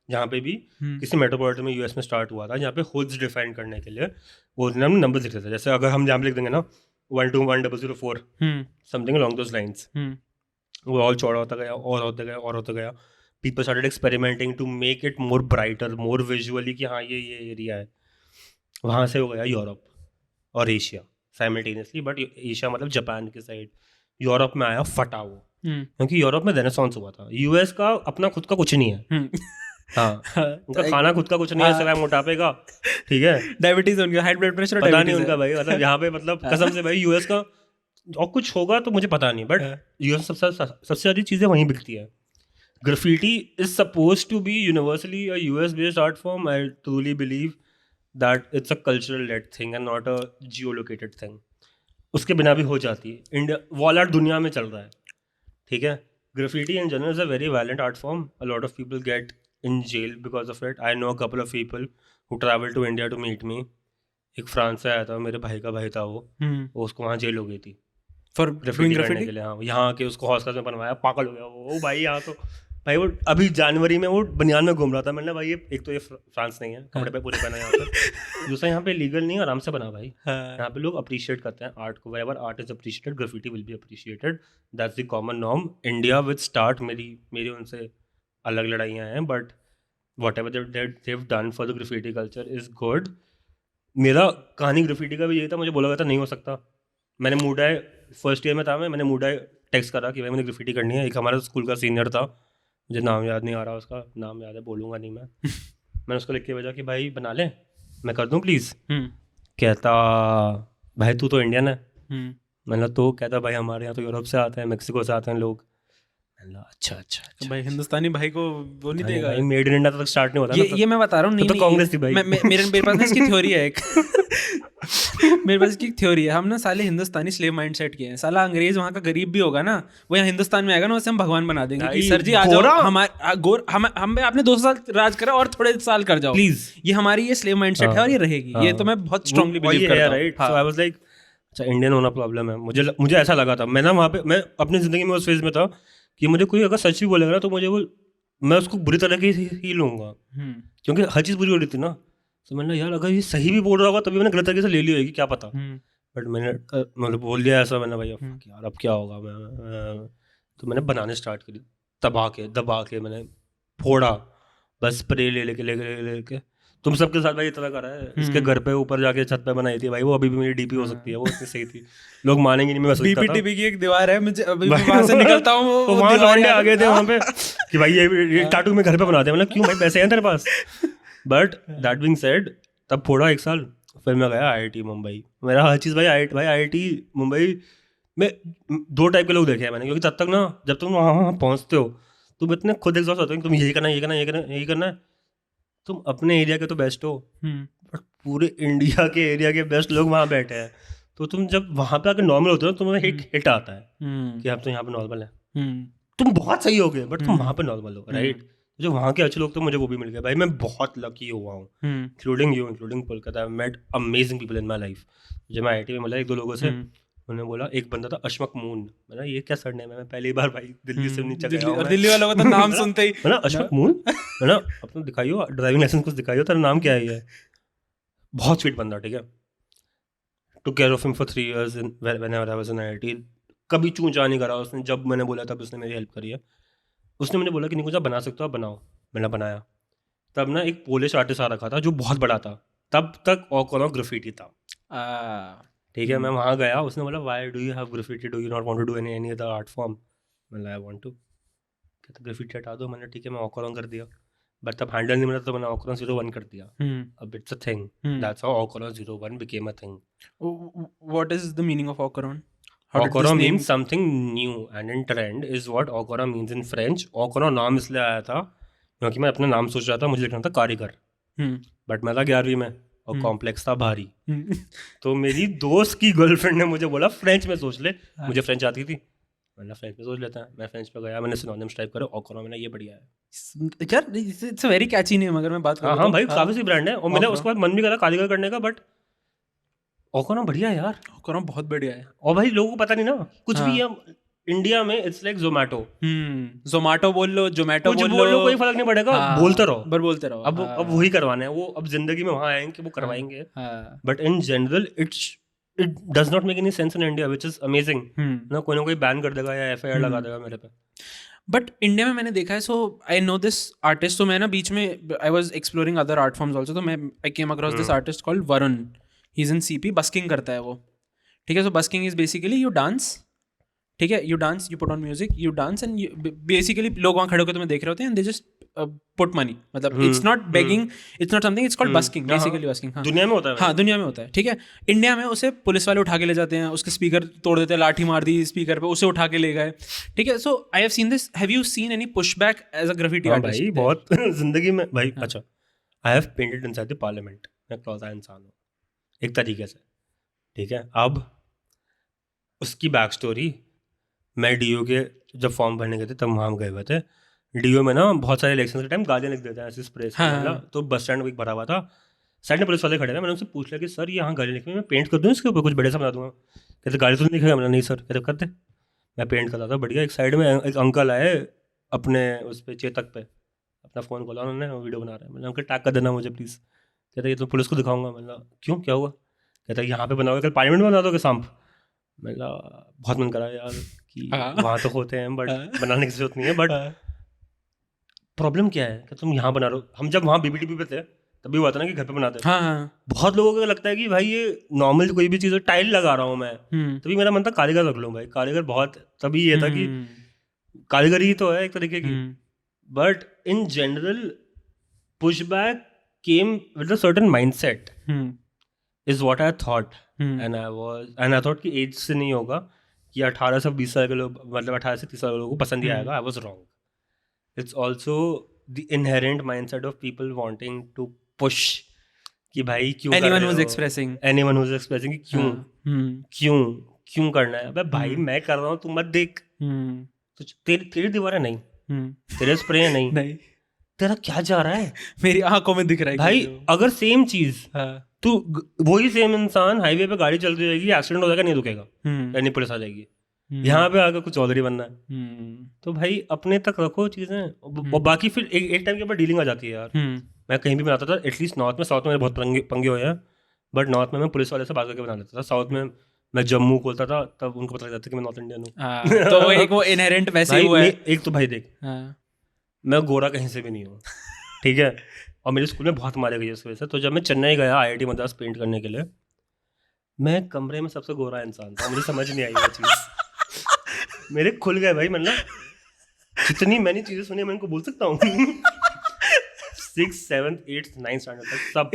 जहाँ पे भी किसी मेट्रोपॉलिटन में यूएस में स्टार्ट हुआ था, जहाँ पे हुड्स डिफाइन करने के लिए वो नंबर्स लिखते थे. जैसे अगर हम जहाँ पे लिख देंगे ना 121004 समथिंग अलोंग दोस लाइंस, वो और चौड़ा होता गया और होता गया और होता गया. People started experimenting to make it more brighter, more visually कि हाँ ये एरिया है. वहाँ से हो गया यूरोप और एशिया साइमल्टेनियसली. बट एशिया मतलब जापान के साइड. यूरोप में आया फटा वो, क्योंकि यूरोप में रेनेसांस हुआ था. यूएस का अपना खुद का कुछ नहीं है. हाँ उनका खाना खुद का कुछ नहीं है सिवाय मोटापे का. ठीक है. डायबिटीज उनका, हाई ब्लड प्रेशर पता नहीं उनका भाई. मतलब यहाँ पे मतलब कसम से भाई यूएस का और कुछ होगा तो मुझे पता नहीं, बट यूएस सबसे सारी चीज़ें वहीं बिकती है. Graffiti is suppose to be universally a US based art form. I truly believe that it's a cultural led thing and not a geolocated thing. उसके बिना भी हो जाती है. इंडिया वॉल आर्ट दुनिया में चल रहा है. ठीक है. Graffiti in general is a very violent art form. A lot of people get in jail because of it. I know a couple of people who travel to India to meet me. एक फ्रांस से आया था, मेरे भाई का भाई था वो उसको वहाँ जेल हो गई थी फॉर ग्राफिटी करने के लिए. हाँ यहाँ के उसको हॉस्टल में बनवाया, पागल हो गया वो भाई. यहाँ तो भाई वो अभी जनवरी में वो बनियान में घूम रहा था. मैंने भाई ये एक तो ये फ्रांस नहीं है, कपड़े पे पूरे पहना यहाँ पे. दूसरा यहाँ पे लीगल नहीं है, आराम से बना भाई. यहाँ पे लोग अप्रिशिएट करते हैं आर्ट को. Wherever art is appreciated graffiti will be appreciated. That's the common norm. India with start मेरी उनसे अलग लड़ाइयाँ हैं, but what ever they've done for the graffiti culture is good. मेरा कहानी ग्राफिटी का भी यही था. मुझे बोला गया था नहीं हो सकता. मैंने मूडाई फर्स्ट ईयर में था, मैंने मूडाई टेक्स्ट करा कि भाई मैंने ग्राफिटी करनी है. एक हमारा स्कूल का सीनियर था, मुझे नाम याद नहीं आ रहा उसका. नाम याद है बोलूँगा नहीं मैं. मैंने उसको लिख के भेजा कि भाई बना ले, मैं कर दूँ प्लीज़. कहता भाई तू तो इंडियन है. मतलब तो कहता भाई हमारे यहाँ तो यूरोप से आते हैं, मेक्सिको से आते हैं लोग. अच्छा भाई हिंदुस्तानी भाई को वो नहीं देगा. मेड इन इंडिया तक स्टार्ट नहीं होता. ये मैं बता रहा हूँ. नहीं तो कांग्रेस थी भाई. मेरे पास ना इसकी थ्योरी है एक. मेरे पास इसकी थ्योरी है. हम ना साले हिंदुस्तानी स्लेव माइंडसेट के हैं. साला अंग्रेज वहाँ का गरीब भी होगा ना, वो यहाँ हिंदुस्तान में आएगा ना, वैसे हम भगवान बना देंगे कि सर जी आ जाओ, हम आपने 200 साल राज करा और थोड़े साल कर जाओ प्लीज. ये हमारी ये स्लेव माइंडसेट है और ये रहेगी. ये तो मैं बहुत स्ट्रांगली बिलीव करता हूं. Right. So I was like अच्छा इंडियन होना प्रॉब्लम है. मुझे ऐसा लगा था. मैं ना वहाँ पे मैं अपनी जिंदगी में उस फेज में था कि मुझे कोई अगर सच भी बोलेगा ना तो मुझे वो मैं उसको बुरी तरह की ही लूँगा, क्योंकि हर चीज़ बुरी हो रही थी ना. तो मैंने यार अगर ये सही भी बोल रहा होगा तभी मैंने गलत तरीके से ले ली होगी, क्या पता. बट मैंने मतलब बोल दिया ऐसा. मैंने भाई यार अब क्या होगा. मैं तो मैंने बनाने स्टार्ट करी. दबा के मैंने फोड़ा बस. स्प्रे लेके तुम सबके साथ भाई इतना करा है. इसके घर पे ऊपर जाके छत पे बनाई थी भाई. वो अभी भी मेरी डीपी हो सकती है. वो इतनी सही थी. लोग मानेंगे नहीं. मैं डीपी की एक दीवार है, मुझे अभी वहां से निकलता हूँ तो वहां लौंडे आ गए थे वहां पे कि भाई ये टाटू में घर पे बनाते हैं. मतलब क्यों भाई पैसे हैं तेरे पास. बट दैट बीइंग सेड तब फोड़ा 1 साल. फिर मैं गया IIT मुंबई. मेरा हर चीज़ भाई IIT मुंबई में 2 टाइप के लोग देखे हैं मैंने. क्योंकि तब तक ना जब तुम वहाँ पहुँचते हो तुम इतने खुद एग्जॉस्ट होते हो कि तुम यही करना है. तुम अपने एरिया के तो बेस्ट हो, बट पूरे इंडिया के एरिया के बेस्ट लोग वहाँ बैठे हैं. तो तुम जब वहाँ पे आकर नॉर्मल होते हो तुम्हें हिट आता है कि आप तो यहाँ पे नॉर्मल है. तुम बहुत सही हो गए बट तुम वहाँ पे नॉर्मल हो. राइट. जो वहाँ के अच्छे लोग तो मुझे वो भी मिल गए भाई, मैं बहुत लकी हुआ हूँ, including you, including Kolkata. I met amazing people in my life. जब मैं IIT में मिला 1-2 लोगों से, उन्होंने बोला, एक बंदा था अशमक मून, मैंने ये क्या सरनेम है, मैं पहली बार भाई दिल्ली से नीचे गया हूँ और मैं। दिल्ली वालों का तो नाम सुनते ही मैंने अशमक मून, मैंने अपना दिखाइयो ड्राइविंग लाइसेंस कुछ दिखाइयो, तेरा नाम क्या है ये। बहुत स्वीट बंदा, ठीक है। Took care of him for 3 years whenever I was in IIT। कभी चूं चा नहीं करा उसने, जब मैंने बोला तब उसने मेरी हेल्प करी है। उसने मुझे बोला कि निकुंज आप बना सकते हो, आप बनाओ। मैंने बनाया। तब ना एक पोलिश आर्टिस्ट आ रखा था जो बहुत बड़ा था, तब तक ओकोनो ग्राफिटी था, ठीक है। मैं वहाँ गया, उसने बोला why do you have graffiti, do you not want to do any other art form. मैंने आई वांट टू। कहता ग्राफिटी हटा दो। मैंने ठीक है, मैं ओकोनो कर दिया। बट तब हैंडल नहीं मिला तो मैंने ओकोनो 01 कर दिया। अब it's a thing, that's how ओकोनो 01 became a thing. What is the meaning of Ocaron? How did Okoro this name? means something new and in trend is what Okoro means in French. Okoro नाम इसलिए आया था क्योंकि मैं अपना नाम सोच रहा था, मुझे लिखना था कारीगर, बट मैं था 11वीं में और कॉम्प्लेक्स था भारी। तो मेरी दोस्त की गर्लफ्रेंड ने मुझे बोला फ्रेंच में सोच ले, मुझे फ्रेंच आती थी, मैंने फ्रेंच में सोच लेता है। मैं फ्रेंच पे गया, मैंने सिनोनिम्स टाइप करे, ओकोरो, मैंने ये बढ़िया है यार it's a very catchy name अगर मैं बात करूं। हाँ भाई, काफी सी ब्रांड है। और मेरा उसके बाद मन भी करा कारीगर करने का, बट ओकोनो बढ़िया है यार, ओकोनो बहुत बढ़िया है। और भाई लोगों को पता नहीं ना कुछ भी है इंडिया में, इट्स लाइक जोमेटो। जोमेटो बोल लो, जोमेटो कुछ बोल लो, कोई फर्क नहीं पड़ेगा, बोलते रहो, बोलते रहो। अब वही करवाना है वो, अब जिंदगी में वहां आएंगे वो करवाएंगे। But in general it does not make any sense in India, which is amazing ना। कोई बैन कर देगा या FIR लगा देगा मेरे पे। बट इंडिया में मैंने देखा है, so I know this artist. तो मैं ना बीच में I was exploring other art forms also, तो मैं I came across this artist called Varun. He is in CP, busking करता है वो, ठीक है। So busking is basically you dance, ठीक है, you dance, you put on music, you dance and basically लोग वहाँ खड़े होकर तुम्हें देख रहे होते हैं and they just put money, मतलब it's not begging, it's not something, it's called busking, basically busking. हाँ, दुनिया में होता है। हाँ, दुनिया में होता है, ठीक है। इंडिया में उसे पुलिस वाले उठा के ले जाते हैं, उसके स्पीकर तोड़ देते हैं, लाठी मार दी स्पीकर पे, उसे उठा के ले गए, ठीक है। So I have seen this, have you seen any pushback as a graffiti artist? भाई बहुत जिंदगी में भाई। अच्छा, I have painted inside the parliament, मैं क्लॉज़ इंसान हूँ एक तरीके से, ठीक है। अब उसकी बैक स्टोरी, मैं DO के जब फॉर्म भरने गए थे तब वहाँ गए हुए थे। DO में ना बहुत सारे इलेक्शन के टाइम गालियाँ लिख देते हैं ऐसे स्प्रे से, तो बस स्टैंड वीक भरा हुआ था, साइड में पुलिस वाले खड़े थे। मैंने उनसे पूछ लिया कि सर ये यहाँ गाली लिखी, मैं पेंट कर दूँ इसके ऊपर, कुछ बड़े सा बना दूँगा। कहते गाली तो नहीं लिखेगा। मैंने नहीं सर। कहते कर दे। मैं पेंट कर रहा था बढ़िया। एक साइड में एक अंकल आए अपने उस पर चेतक पे, अपना फ़ोन खोला उन्होंने, वीडियो बना रहे हैं। मैंने अंकल टैग कर देना मुझे प्लीज़। कहते ये तो पुलिस को दिखाऊंगा। मैंने क्यों, क्या हुआ? कहता यहाँ पे बनाओगे, कल पार्लियामेंट में बना दोगे सांप। मैंने बहुत मन करा यार कि वहाँ तो होते हैं बट बनाने की जरूरत नहीं है, बट प्रॉब्लम क्या है कि तुम यहाँ बना रहे हो। हम जब वहाँ BBTP पे थे तभी हुआ था ना कि घर पे बनाते हैं। बहुत लोगों को लगता है कि भाई ये नॉर्मल कोई भी चीज़, टाइल लगा रहा हूँ मैं, तभी मेरा मन था कारीगर रख लूँ भाई। कारीगर बहुत, तभी ये था कि कारीगरी तो है एक तरीके की। But in general pushback came with a certain mindset is what I thought, and I thought कि एज से नहीं होगा, कि 18 से 20 साल के लोग, मतलब 18 से 30 साल के लोगों को पसंद ही आएगा। I was wrong. It's also the inherent mindset of people wanting to push कि भाई क्यों anyone who's expressing कि क्यों क्यों करना है। अबे भाई मैं कर रहा हूँ, तू मत देख। तो तेरी दीवारें नहीं, तेरे स्प्रे नहीं, तेरा क्या जा रहा है? मेरी आंखों में दिख रहा है भाई। अगर सेम चीज तू, वही सेम इंसान हाईवे पे गाड़ी चलती रहेगी, एक्सीडेंट हो जाएगा, नहीं रुकेगा, नहीं पुलिस आ जाएगी, यहाँ पे आकर कुछ चौधरी बनना है। तो भाई अपने तक रखो चीजें, और बाकी फिर एक टाइम के बाद डीलिंग आ जाती है यार। मैं कहीं भी बनाता था, एटलीस्ट नॉर्थ में, साउथ में मेरे बहुत पंगे हुए हैं, बट नॉर्थ में मैं पुलिस वाले से बात करके बना लेता था। साउथ में मैं जम्मू खोलता था, तब उनको पता लग जाता कि मैं नॉर्थ इंडियन हूँ। तो एक वो इनहेरेंट वैसे ही हुआ है। एक तो भाई देख, मैं गोरा कहीं से भी नहीं हूँ, ठीक है, और मेरे स्कूल में बहुत मारे गई इस वजह से। तो जब मैं चेन्नई गया IIT मद्रास पेंट करने के लिए, मैं कमरे में सबसे गोरा इंसान था, मुझे समझ नहीं आई वो चीज़। मेरे खुल गए भाई, मतलब जितनी मैंने चीज़ें सुनी मैं इनको बोल सकता हूँ। 6th 7th 8th 9th standard तक सब।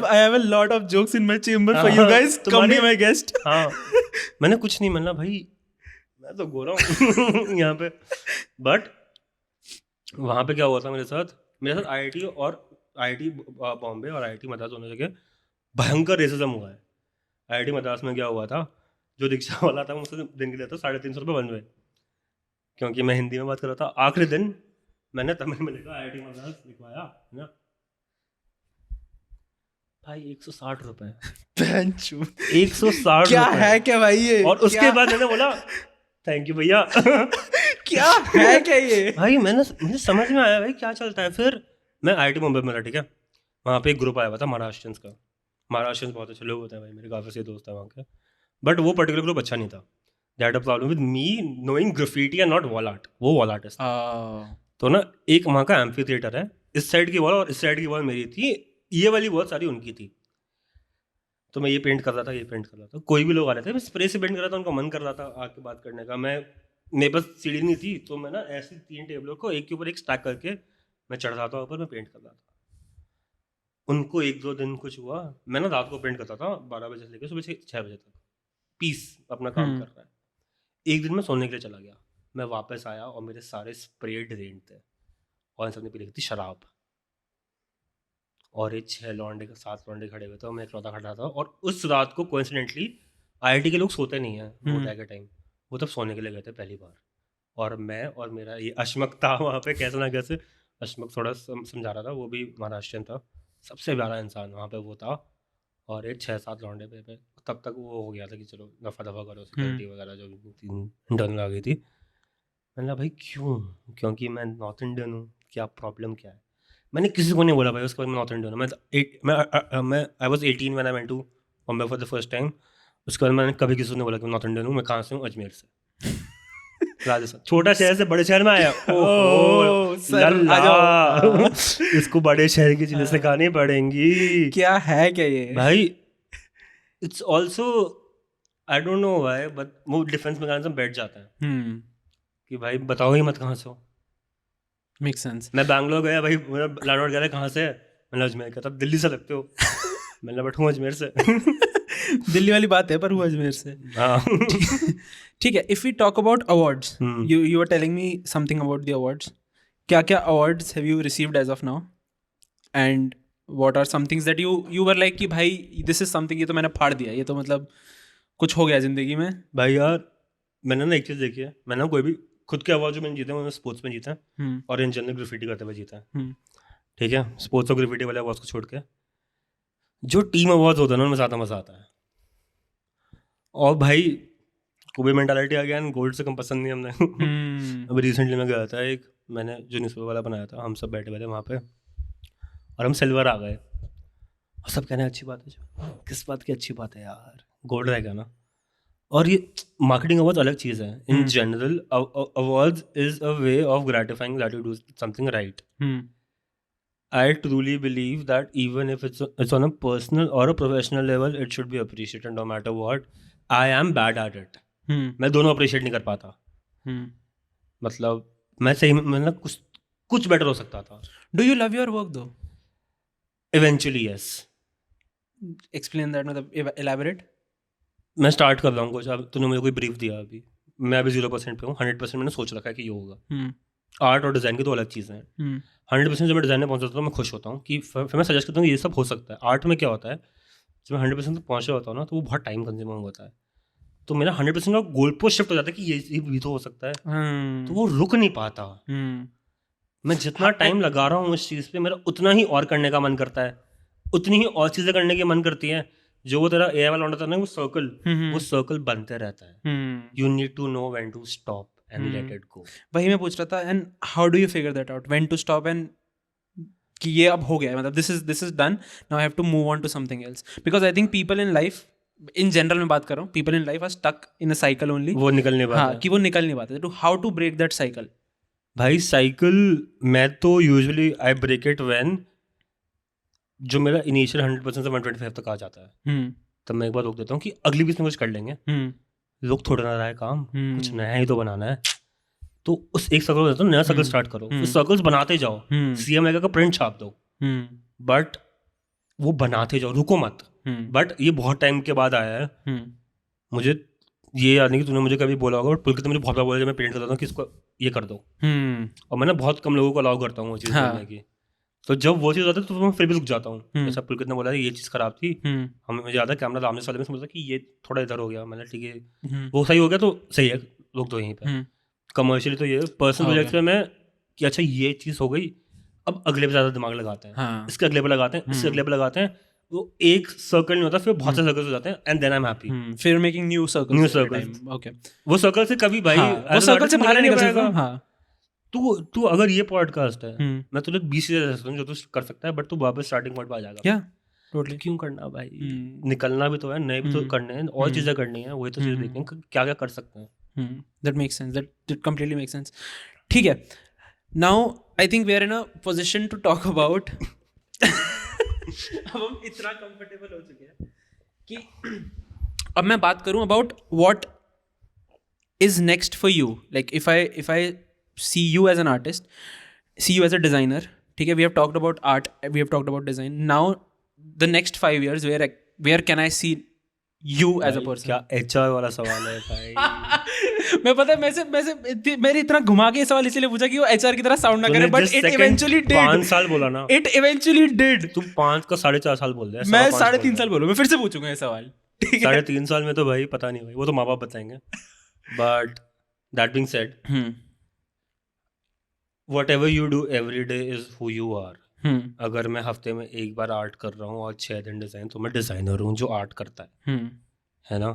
I have a lot of jokes in my chamber for you guys. Come be my guest. हाँ, मैंने कुछ नहीं, मतलब भाई मैं तो गोरा हूँ यहाँ पे। बट वहाँ पे क्या हुआ था मेरे साथ IIT बॉम्बे और IIT मद्रास दोनों जगह भयंकर रेसिज्म हुआ है। IIT मद्रास में क्या हुआ था, जो रिक्शा वाला था मुझसे दिन के लिए था 350 रुपये वन वे, क्योंकि मैं हिंदी में बात कर रहा था। आखिरी दिन मैंने तमिल में लिखा IIT मद्रास लिखवाया है ना भाई 160 रुपए 160 क्या रुपए है क्या भाई ये? और उसके बाद मैंने बोला थैंक यू भैया क्या है क्या ये? भाई मुझे समझ में आया भाई क्या चलता है। फिर मैं IIT मुंबई में था, ठीक है, वहाँ पे एक ग्रुप आया हुआ था महाराष्ट्रियंस का। महाराष्ट्रियंस बहुत अच्छे लोग होते हैं भाई, मेरे काफ़ी से दोस्त हैं वहाँ के, बट वो पर्टिकुलर ग्रुप अच्छा नहीं था। That a problem with me knowing graffiti and not wall art, वो वॉल आर्टिस्ट। तो ना एक वहाँ का एम्फी थिएटर है, इस साइड की वॉल और इस साइड की वॉल मेरी थी, ये वाली वॉल सारी उनकी थी। तो मैं ये पेंट कर रहा था, ये पेंट कर रहा था, कोई भी लोग आ रहे थे, मैं स्प्रे से पेंट कर रहा था, उनका मन कर रहा था आके बात करने का। मेरे पास सीढ़ी नहीं थी, तो मैं ना ऐसी 3 टेबलों को एक के ऊपर एक स्टैक करके मैं चढ़ रहा था ऊपर, मैं पेंट कर रहा था। उनको 1-2 दिन कुछ हुआ, मैं ना रात को पेंट करता था 12 बजे से लेकर सुबह 6 बजे तक, पीस अपना काम कर रहा है। एक दिन मैं सोने के लिए चला गया, मैं वापस आया और मेरे सारे स्प्रे ड्रेन थे और इन सबने पी थी शराब, और ये 6 लौंडे 7 लौंडे खड़े हुए थे और मैं इकलौता खड़ा था। और उस रात को कोइंसिडेंटली IIT के लोग सोते नहीं हैं मोटा के टाइम, वो तब सोने के लिए गए थे पहली बार, और मैं और मेरा ये अश्मक था वहाँ पे, कैसे ना कैसे अश्मक थोड़ा समझा रहा था, वो भी महाराष्ट्रियन था, सबसे प्यारा इंसान वहाँ पे वो था, और ये 6-7 लौंडे पे तब तक वो हो गया था कि चलो दफ़ा करो, सिक्योरिटी वगैरह जो इंटरनल आ गई थी। मैंने कहा भाई क्यों, क्योंकि मैं नॉर्थ इंडियन हूँ, क्या प्रॉब्लम क्या है? मैंने किसी को नहीं बोला भाई उसके बाद मैं नॉर्थ इंडियन हूँ। मैं I was 18 when I went to Bombay for the first time. उसके बाद मैंने कभी किसी को नहीं बोला कि मैं नॉर्थ इंडियन हूँ। मैं कहाँ से हूँ? अजमेर से, राजस्थान। छोटा शहर से बड़े शहर में आया, ओहो लल्ला इसको बड़े शहर की चीजें सिखानी पड़ेंगी। क्या है क्या ये भाई? It's also I don't know why, but वो डिफेंस मैकेनिज्म बैठ जाता है कि भाई बताओ ही मत कहाँ से हो। Make sense. मैं बैंगलोर गया भाई, मेरा लैंडलॉर्ड कह रहा है कहाँ से है, मैंने अजमेर का, तब दिल्ली से लगते हो मैंने बट हूँ अजमेर से दिल्ली वाली बात है पर हूँ अजमेर से। हाँ ठीक है। If we talk about awards, you are telling me something about the awards. क्या क्या awards have you received as of now, and what are some things that you were like कि भाई दिस इज समथिंग, ये तो मैंने फाड़ दिया, ये तो मतलब कुछ हो गया जिंदगी में? भाई यार मैंने ना एक चीज़ देखी है, मैंने कोई भी खुद के अवार्ड जो मैंने जीते हैं मैंने स्पोर्ट्स में जीता है और इन जनरल ग्राफिटी करते हुए जीता है, ठीक है। स्पोर्ट्स और ग्राफिटी वाले अवार्ड्स को छोड़ के जो टीम अवार्ड्स होता है ना उनमें ज़्यादा मज़ा आता है। और भाई कोबे मेंटालिटी आ गया, गोल्ड से कम पसंद नहीं हमने अभी रिसेंटली मैं गया था, एक मैंने जो न्यूज़पेपर वाला बनाया था, हम सब बैठे हुए थे वहाँ पे और हम सिल्वर आ गए और सब कहने अच्छी बात है। किस बात की अच्छी बात है यार, गोल्ड रहेगा ना। और ये मार्केटिंग अवार्ड्स अलग चीज़ है। In general awards is a way of gratifying that you do something right. I truly believe that even if it's on a personal or a professional level, it should be appreciated no matter what. I am bad at it. मैं दोनों अप्रिशिएट नहीं कर पाता। मतलब मैं सही मतलब कुछ बेटर हो सकता था। Do you love your work though? Eventually yes. Explain that, मतलब elaborate. मैं स्टार्ट कर रहा हूँ कुछ, अब तूने मुझे कोई ब्रीफ दिया, अभी मैं अभी 0% पे हूँ, 100% मैंने सोच रखा है कि ये होगा। आर्ट और डिज़ाइन की तो अलग चीज़ें हैं। 100% जब मैं डिज़ाइन में पहुँच जाता हूँ मैं खुश होता हूँ कि फिर मैं सजेस्ट करता हूँ कि ये सब हो सकता है। आर्ट में क्या होता है, जब मैं 100% तक पहुँच रहा होता हूँ ना तो वो बहुत टाइम कंज्यूमिंग होता है, तो मेरा 100% का गोल पोस्ट शिफ्ट हो जाता है कि ये भी तो हो सकता है, तो वो रुक नहीं पाता। मैं जितना टाइम लगा रहा हूँ उस चीज़ पे, मेरा उतना ही और करने का मन करता है, उतनी ही और चीज़ें करने की मन करती है। जो वो तेरा एआई वाला होता है ना, वो सर्कल बनते रहता है। You need to know when to stop and let it go. वही मैं पूछ रहा था, and how do you figure that out, when to stop and कि ये अब हो गया है, मतलब this is done, now I have to move on to something else, because I think people in life in general मैं बात कर रहा हूँ, people in life are stuck in a cycle only, वो निकल नहीं पाता। हाँ, कि वो निकल नहीं पाते। तो how to break that cycle? भाई साइकिल मैं तो usually I break it when जो मेरा इनिशियल 100% से 125 तक आ जाता है, तब मैं एक बार रोक देता हूँ कि अगली बीच में कुछ कर लेंगे, लोग थोड़ा ना रहा है काम, कुछ नया ही तो बनाना है। तो उस एक सर्कल होता है, नया सर्कल स्टार्ट करो, उस सर्कल्स बनाते जाओ, सीएम का प्रिंट छाप दो, बट वो बनाते जाओ, रुको मत। बट ये बहुत टाइम के बाद आया है, मुझे ये याद नहीं कि तूने मुझे कभी बोला होगा, बट पुलकित मुझे बहुत बार बोला जब मैं पेंट करता था कि इसको ये कर दो, और मैं ना बहुत कम लोगों को अलाउ करता हूँ वो चीज़ करने की। तो जब वो चीज़ होती है तो मैं फिर भी रुक जाता हूँ। जैसा पुलकित ने बोला ये चीज़ खराब थी, हमें मुझे याद है कैमरा सामने वाले में समझा कि ये थोड़ा इधर हो गया, मैंने ठीक है वो सही हो गया तो सही है, रुक दो यहीं पे। कमर्शियली तो ये पर्सनल प्रोजेक्ट्स में मैं कि अच्छा ये चीज़ हो गई, अब अगले पे ज़्यादा दिमाग लगाते हैं, हाँ इसके अगले पे लगाते हैं, इसके अगले पे लगाते हैं, वो एक सर्कल नहीं होता, फिर बहुत से सर्कल्स हो जाते हैं, and then I am happy. फिर making new circles, new circles, okay, वो सर्कल से कभी भाई हाँ वो सर्कल से बाहर नहीं निकल सकता। हाँ तू अगर ये पॉडकास्ट है, हम्म, मैं तुझे 20 चीजें दे सकता हूँ जो तू कर सकता है, बट तू वापस स्टार्टिंग पॉइंट पे आ जाएगा। या टोटली क्यों करना भाई, निकलना भी तो है, नए भी तो करने हैं, और चीजें करनी है, वही तो चीजें देखनी है, क्या क्या कर सकते हैं। That makes sense, that completely makes sense. ठीक है, now I think we are in a position to talk about अब हम इतना कंफर्टेबल हो चुके हैं कि अब मैं बात करूं about what is next for you. Like if I see you as an artist, see you as a designer, ठीक है, we have talked about art, we have talked about design, now the next 5 years where can I see you as a person? क्या एचआर वाला सवाल है भाई। मैं पता है मैंने इतना घुमा के ये सवाल इसलिए पूछा कि वो एचआर की तरह साउंड ना करे, बट इट इवेंचुअली डिड। 5 साल बोला ना, इट इवेंचुअली डिड। तुम 5 का 4.5 साल बोल रहे, मैं 3.5 साल बोलूँ, मैं फिर से पूछूंगा ये सवाल, ठीक है? 3.5 साल में तो भाई पता नहीं भाई, वो तो माँ बाप बताएंगे। But that being said, whatever you do every day is who you are. अगर मैं हफ्ते में एक बार आर्ट कर रहा हूँ और 6 दिन डिज़ाइन, तो मैं डिज़ाइनर हूँ जो आर्ट करता है ना।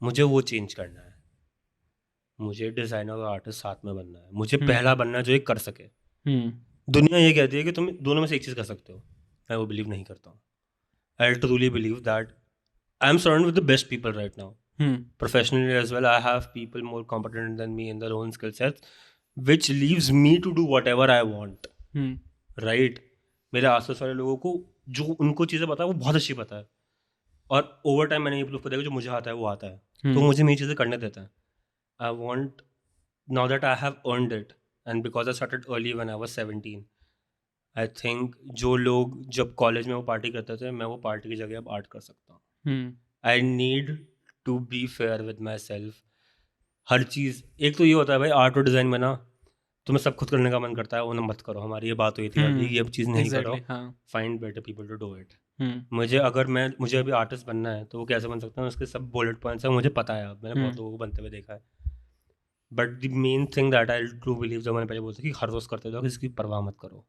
मुझे वो चेंज करना है, मुझे डिज़ाइनर और आर्टिस्ट साथ में बनना है, मुझे पहला बनना है जो एक कर सके। दुनिया ये कहती है कि तुम दोनों में से एक चीज़ कर सकते हो, मैं वो बिलीव नहीं करता हूँ। I truly believe that I am surrounded with the best people right now, professionally as well. I have people more competent than me in their own skill sets, which leaves me to do whatever I want. Right? मेरे आसपास वाले लोगों को जो उनको चीज़ें पता है वो बहुत अच्छी पता है, और ओवर टाइम मैंने ये प्रूफ कर दिया कि जो मुझे आता है वो आता है, तो मुझे मेरी चीज़ें करने देता है। I want now that I have earned it, and because I started early when I was 17, I think जो लोग जब कॉलेज में वो पार्टी करते थे, मैं वो पार्टी की जगह अब आर्ट कर सकता हूँ। I need to be fair with myself. हर चीज़, एक तो ये होता है भाई आर्ट और डिज़ाइन में ना, तुम्हें सब खुद करने का मन करता है, वो ना मत करो, हमारी ये बात हुई थी अभी, ये चीज़ नहीं करो, find better people to do it. मुझे अभी आर्टिस्ट बनना है तो वो कैसे बन सकता है, उसके सब बुलेट पॉइंट्स हैं, मुझे पता है, अब मैंने बहुत लोगों को बनते हुए देखा है। But the main thing that I true believe, जो मैंने पहले बोला था कि हर रोज़ करते जाओ, किसी की परवाह मत करो,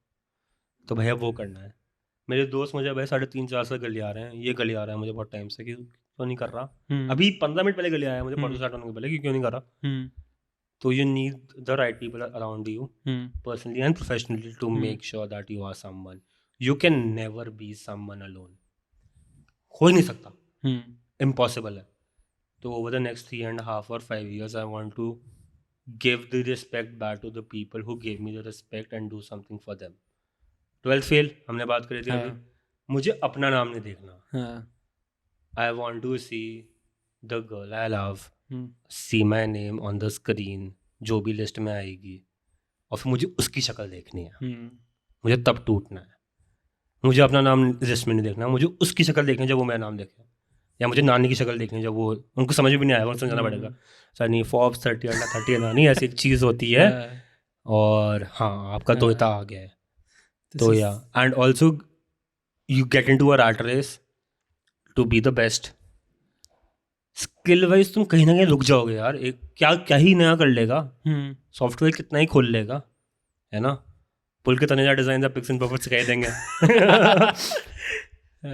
तो भैया वो करना है। मेरे दोस्त मुझे भाई 3.5-4 से गली आ रहे हैं, ये गली आ रहा है मुझे बहुत टाइम से कि क्यों नहीं कर रहा, अभी 15 मिनट पहले गली आया मुझे परसों स्टार्ट होने के पहले कि क्यों नहीं कर रहा। तो you need the right people around you, personally and professionally, to make sure that you are someone. You can never be someone alone. हो ही नहीं सकता, impossible है। तो over the next 3.5 or 5 years, I want to give the respect back to the people who gave me the respect and do something for them. 12th fail हमने बात करी थी अभी, मुझे अपना नाम नहीं देखना। I want to see the girl I love, see my name on the screen, जो भी लिस्ट में आएगी, और फिर मुझे उसकी शक्ल देखनी है, मुझे तब टूटना है। मुझे अपना नाम लिस्ट में नहीं देखना, मुझे उसकी शक्ल देखनी है जब वो मेरा नाम देखे, या मुझे नानी की शक्ल देखनी है जब वो, उनको समझ भी नहीं आएगा, उनको समझाना पड़ेगा सर नहीं Forbes 30 अंडर 30 नानी ऐसी एक चीज़ होती है, और हाँ आपका तोता आ गया है। तो या and also you get into a rat race to be the best. Skill wise तुम कहीं ना कहीं रुक जाओगे यार, एक क्या ही नया कर लेगा, सॉफ्टवेयर कितना ही खोल लेगा, है ना, पुल के तने डिजाइन पिक्स एंड परफेक्ट सिखाई देंगे।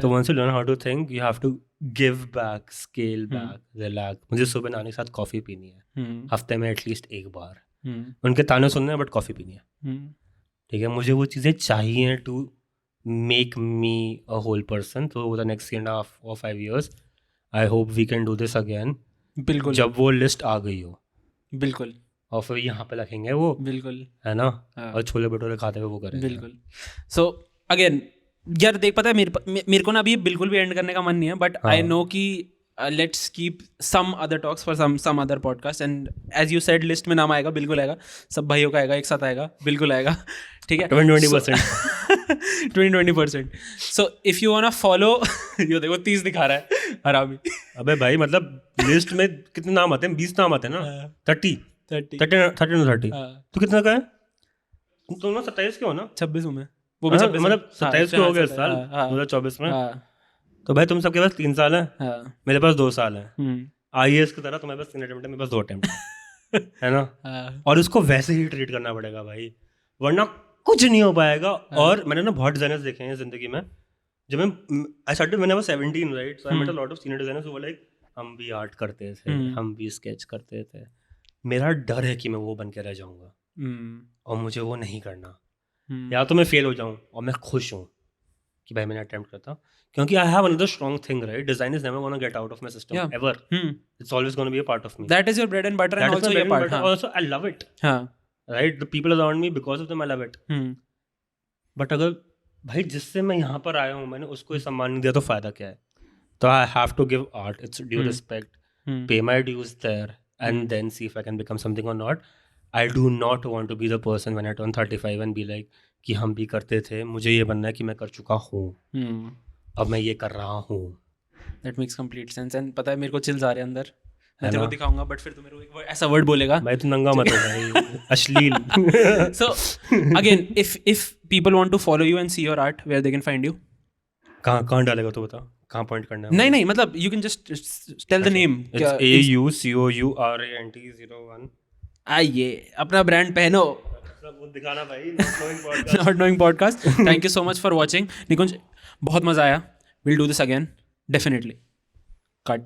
तो once you learn how to think, you have to give back, scale back, relax. मुझे सुबह नानी के साथ कॉफ़ी पीनी है, हफ्ते में एटलीस्ट एक बार, उनके ताने सुनने हैं बट कॉफ़ी पीनी है, ठीक है। मुझे वो चीज़ें चाहिए to make me a whole person. तो the next 3.5 or 5 years I hope we can do this again. बिल्कुल, जब वो लिस्ट आ गई हो, बिल्कुल, और फिर यहाँ पे रखेंगे वो, बिल्कुल, है ना, और छोले भटूरे खाते हुए वो करेंगे, बिल्कुल। सो अगेन यार देख, पता है मेरे को ना अभी बिल्कुल भी एंड करने का मन नहीं है, बट आई नो कि let's keep some other talks for some other podcast, and as you said list में नाम आएगा, बिल्कुल आएगा, सब भाइयों का आएगा, एक साथ आएगा, बिल्कुल आएगा, ठीक है, 20%। 20%। So if you want follow, ये देखो 30 दिखा रहा है हरामी। अबे भाई मतलब लिस्ट में कितने नाम आते हैं? 20 नाम आते हैं ना, 30। तो कितना का है? तुम ना 27 के हो ना? 26 हूँ मैं, वो भी 26, मतलब 27 के हो गए इस साल 2024 में। तो भाई तुम सबके पास 3 साल है, मेरे पास 2 साल है। IAS की तरह तुम्हारे पास 3 अटेम्प्ट है, मेरे पास 2 अटेम्प्ट है ना, और उसको वैसे ही ट्रीट करना पड़ेगा भाई। वरना कुछ नहीं हो पाएगा। और मैंने ना बहुत डिजाइनर्स देखे हैं जिंदगी में। जब मैं I started when I was 17 right, so I met a lot of senior designers who were like हम भी आर्ट करते थे, हम भी स्केच करते थे। मेरा डर है कि मैं वो बन के रह जाऊंगा और मुझे वो नहीं करना। या तो मैं फेल हो जाऊं और मैं खुश हूं कि भाई मैंने अटेम्प्ट करता, क्योंकि I have another strong thing right, design is never gonna get out of my system ever, it's always gonna be a part of me, that is your bread and butter and also your part, also I love it, right, the people around me because of them I love it. But अगर भाई जिससे मैं यहाँ पर आया हूँ मैंने उसको ये सम्मान नहीं दिया तो फायदा क्या है? तो I have to give art its due respect, pay my dues there and then see if I can become something or not. I do not want to be the person when I turn 35 and be like कि हम भी करते थे, मुझे ये बनना है कि मैं कर चुका हूँ, अब मैं ये कर रहा हूँ। That makes complete sense. And पता है मेरे को चिल्स आ रहे हैं अंदर, मैं तेरे को दिखाऊंगा बट फिर तू मेरे को ऐसा वर्ड बोलेगा, मैं तो नंगा मत हो भाई, अश्लील। So again, if people want to follow you and see your art, where they can find you? कहाँ डालेगा तो बता, कहाँ पॉइंट करना है? नहीं मतलब you can just tell the name. It's AUCOURANT01। आइए अपना ब्रांड पहनो, दिखाना भाई, Not Knowing Podcast. Thank you so much for watching. निकुंज बहुत मजा आया, we'll do this again definitely. Cut.